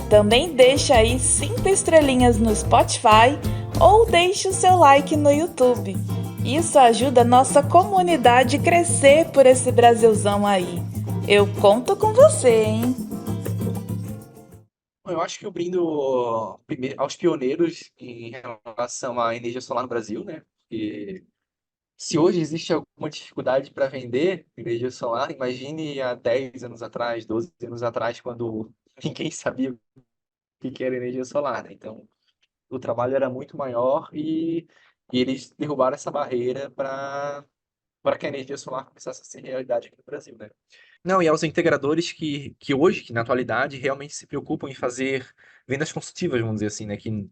C: também deixa aí 5 estrelinhas no Spotify ou deixe o seu like no YouTube. Isso ajuda a nossa comunidade a crescer por esse Brasilzão aí. Eu conto com você, hein?
B: Eu acho que eu brindo primeiro aos pioneiros em relação à energia solar no Brasil, né? Porque se hoje existe alguma dificuldade para vender energia solar, imagine há 10 anos atrás, 12 anos atrás, quando ninguém sabia o que era energia solar, né? Então, o trabalho era muito maior e eles derrubaram essa barreira para que a energia solar começasse a ser realidade aqui no Brasil, né? Não, e aos integradores que hoje, que na atualidade, realmente se preocupam em fazer vendas consultivas, vamos dizer assim, né? Que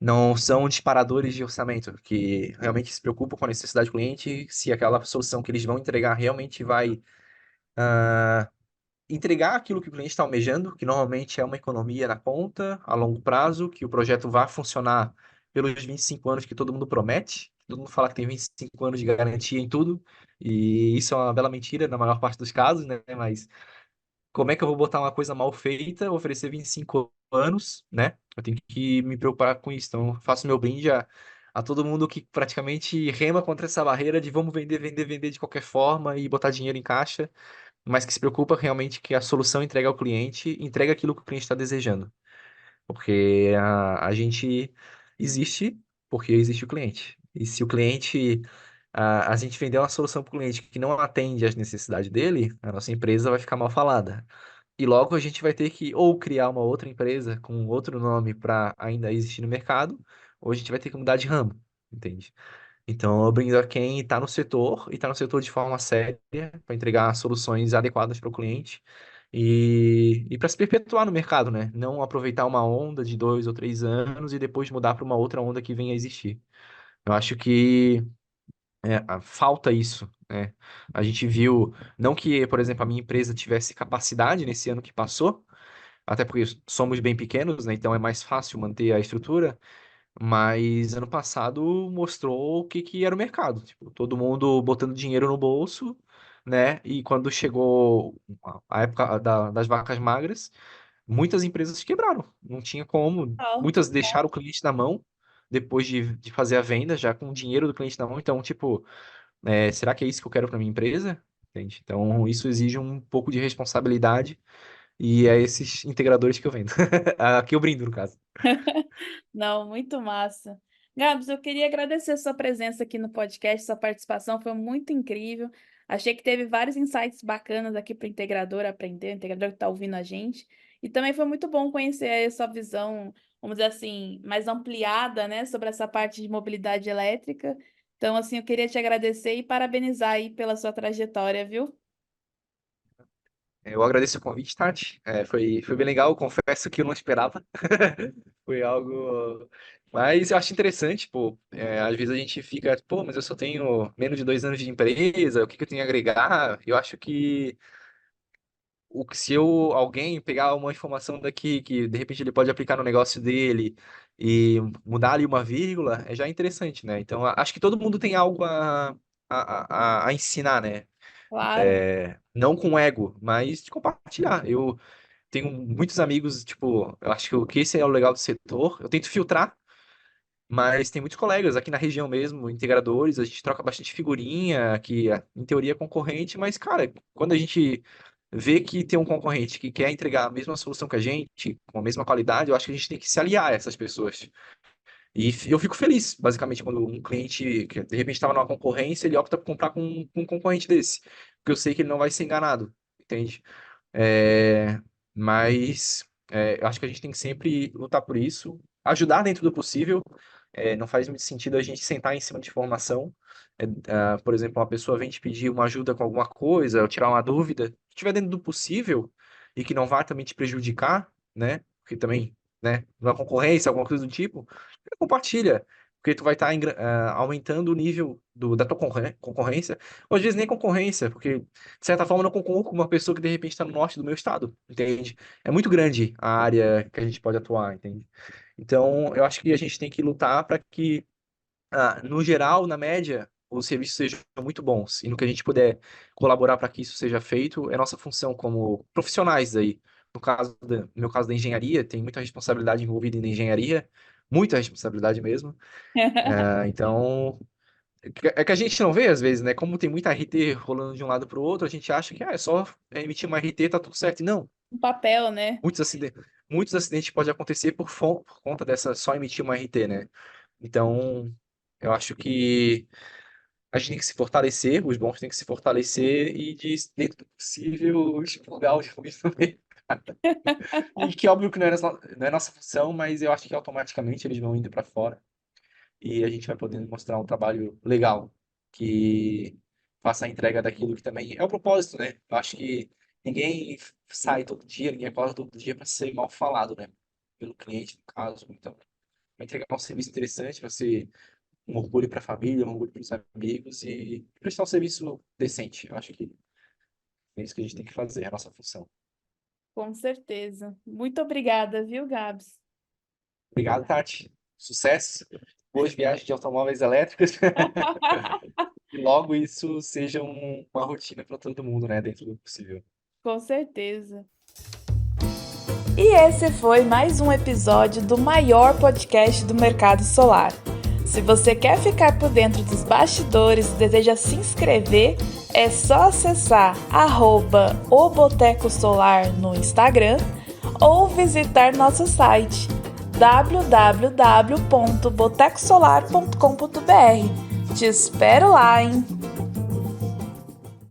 B: não são disparadores de orçamento, que realmente se preocupam com a necessidade do cliente, se aquela solução que eles vão entregar realmente vai entregar aquilo que o cliente está almejando, que normalmente é uma economia na ponta, a longo prazo, que o projeto vá funcionar pelos 25 anos que todo mundo promete, todo mundo fala que tem 25 anos de garantia em tudo, e isso é uma bela mentira na maior parte dos casos, né? Mas como é que eu vou botar uma coisa mal feita, oferecer 25 anos, né? Eu tenho que me preocupar com isso. Então, eu faço meu brinde a todo mundo que praticamente rema contra essa barreira de vamos vender, vender, vender de qualquer forma e botar dinheiro em caixa, mas que se preocupa realmente que a solução entregue ao cliente, entrega aquilo que o cliente está desejando. Porque a gente existe porque existe o cliente. E se o cliente, a gente vender uma solução para o cliente que não atende às necessidades dele, a nossa empresa vai ficar mal falada. E logo a gente vai ter que ou criar uma outra empresa com outro nome para ainda existir no mercado, ou a gente vai ter que mudar de ramo, entende? Então, eu brindo a quem está no setor e está no setor de forma séria para entregar soluções adequadas para o cliente e para se perpetuar no mercado, né? Não aproveitar uma onda de 2 ou 3 anos e depois mudar para uma outra onda que venha a existir. Eu acho que falta isso, né? A gente viu, não que, por exemplo, a minha empresa tivesse capacidade nesse ano que passou, até porque somos bem pequenos, né? Então é mais fácil manter a estrutura. Mas ano passado mostrou o que, que era o mercado. Tipo, todo mundo botando dinheiro no bolso, né? E quando chegou a época das vacas magras, muitas empresas quebraram. Não tinha como.
A: Total.
B: Muitas deixaram o cliente na mão depois de fazer a venda, já com o dinheiro do cliente na mão. Então, tipo, será que é isso que eu quero para minha empresa? Entende? Então, isso exige um pouco de responsabilidade. E é esses integradores que eu vendo. Aqui eu brindo, no caso.
A: Não, muito massa. Gabs, eu queria agradecer a sua presença aqui no podcast, sua participação foi muito incrível. Achei que teve vários insights bacanas aqui para o integrador aprender, o integrador que está ouvindo a gente. E também foi muito bom conhecer a sua visão, vamos dizer assim, mais ampliada, né, sobre essa parte de mobilidade elétrica. Então, assim, eu queria te agradecer e parabenizar aí pela sua trajetória, viu?
B: Eu agradeço o convite, Tati. Foi bem legal, confesso que eu não esperava. Foi algo. Mas eu acho interessante, pô. Às vezes a gente fica, pô, mas eu só tenho menos de 2 anos de empresa, o que que eu tenho a agregar? Eu acho que se alguém pegar uma informação daqui que de repente ele pode aplicar no negócio dele e mudar ali uma vírgula, é já interessante, né? Então acho que todo mundo tem algo a ensinar, né?
A: Claro.
B: Não com ego, mas de compartilhar. Eu tenho muitos amigos, tipo, eu acho que que esse é o legal do setor. Eu tento filtrar, mas tem muitos colegas aqui na região mesmo, integradores, a gente troca bastante figurinha, que em teoria é concorrente, mas, cara, quando a gente vê que tem um concorrente que quer entregar a mesma solução que a gente, com a mesma qualidade, eu acho que a gente tem que se aliar a essas pessoas. E eu fico feliz, basicamente, quando um cliente que de repente estava numa concorrência, ele opta por comprar com um concorrente desse, porque eu sei que ele não vai ser enganado, entende? É, mas eu acho que a gente tem que sempre lutar por isso, ajudar dentro do possível. Não faz muito sentido a gente sentar em cima de informação. Por exemplo, uma pessoa vem te pedir uma ajuda com alguma coisa, ou tirar uma dúvida, se estiver dentro do possível e que não vá também te prejudicar, né? Porque também, né, na concorrência, alguma coisa do tipo, compartilha. Porque tu vai estar aumentando o nível da tua concorrência, ou às vezes nem concorrência, porque de certa forma, eu não concorro com uma pessoa que de repente está no norte do meu estado, entende? É muito grande a área que a gente pode atuar, entende? Então, eu acho que a gente tem que lutar para que, no geral, na média, os serviços sejam muito bons. E no que a gente puder colaborar para que isso seja feito, é nossa função como profissionais aí. No meu caso da engenharia, tem muita responsabilidade envolvida na engenharia, muita responsabilidade mesmo. Então, é que a gente não vê às vezes, né? Como tem muita RT rolando de um lado para o outro, a gente acha que é só emitir uma RT, tá tudo certo. E não,
A: Um papel, né?
B: muitos acidentes podem acontecer por conta dessa só emitir uma RT, né? Então, eu acho que a gente tem que se fortalecer, os bons têm que se fortalecer e, dentro do possível, expurgar os ruins também. E que óbvio que não é nossa função, mas eu acho que automaticamente eles vão indo para fora e a gente vai podendo mostrar um trabalho legal que faça a entrega daquilo que também é o propósito, né? Eu acho que ninguém sai todo dia, ninguém acorda todo dia para ser mal falado, né? Pelo cliente, no caso. Então, vai entregar um serviço interessante, vai ser um orgulho para a família, um orgulho para os amigos e prestar um serviço decente. Eu acho que é isso que a gente tem que fazer, é a nossa função.
A: Com certeza. Muito obrigada, viu, Gabs?
B: Obrigado, Tati. Sucesso. boas viagens de automóveis elétricos. E logo isso seja uma rotina para todo mundo, né? Dentro do possível.
A: Com certeza.
C: E esse foi mais um episódio do maior podcast do mercado solar. Se você quer ficar por dentro dos bastidores e deseja se inscrever, é só acessar @o Boteco Solar no Instagram ou visitar nosso site www.botecosolar.com.br. Te espero lá, hein?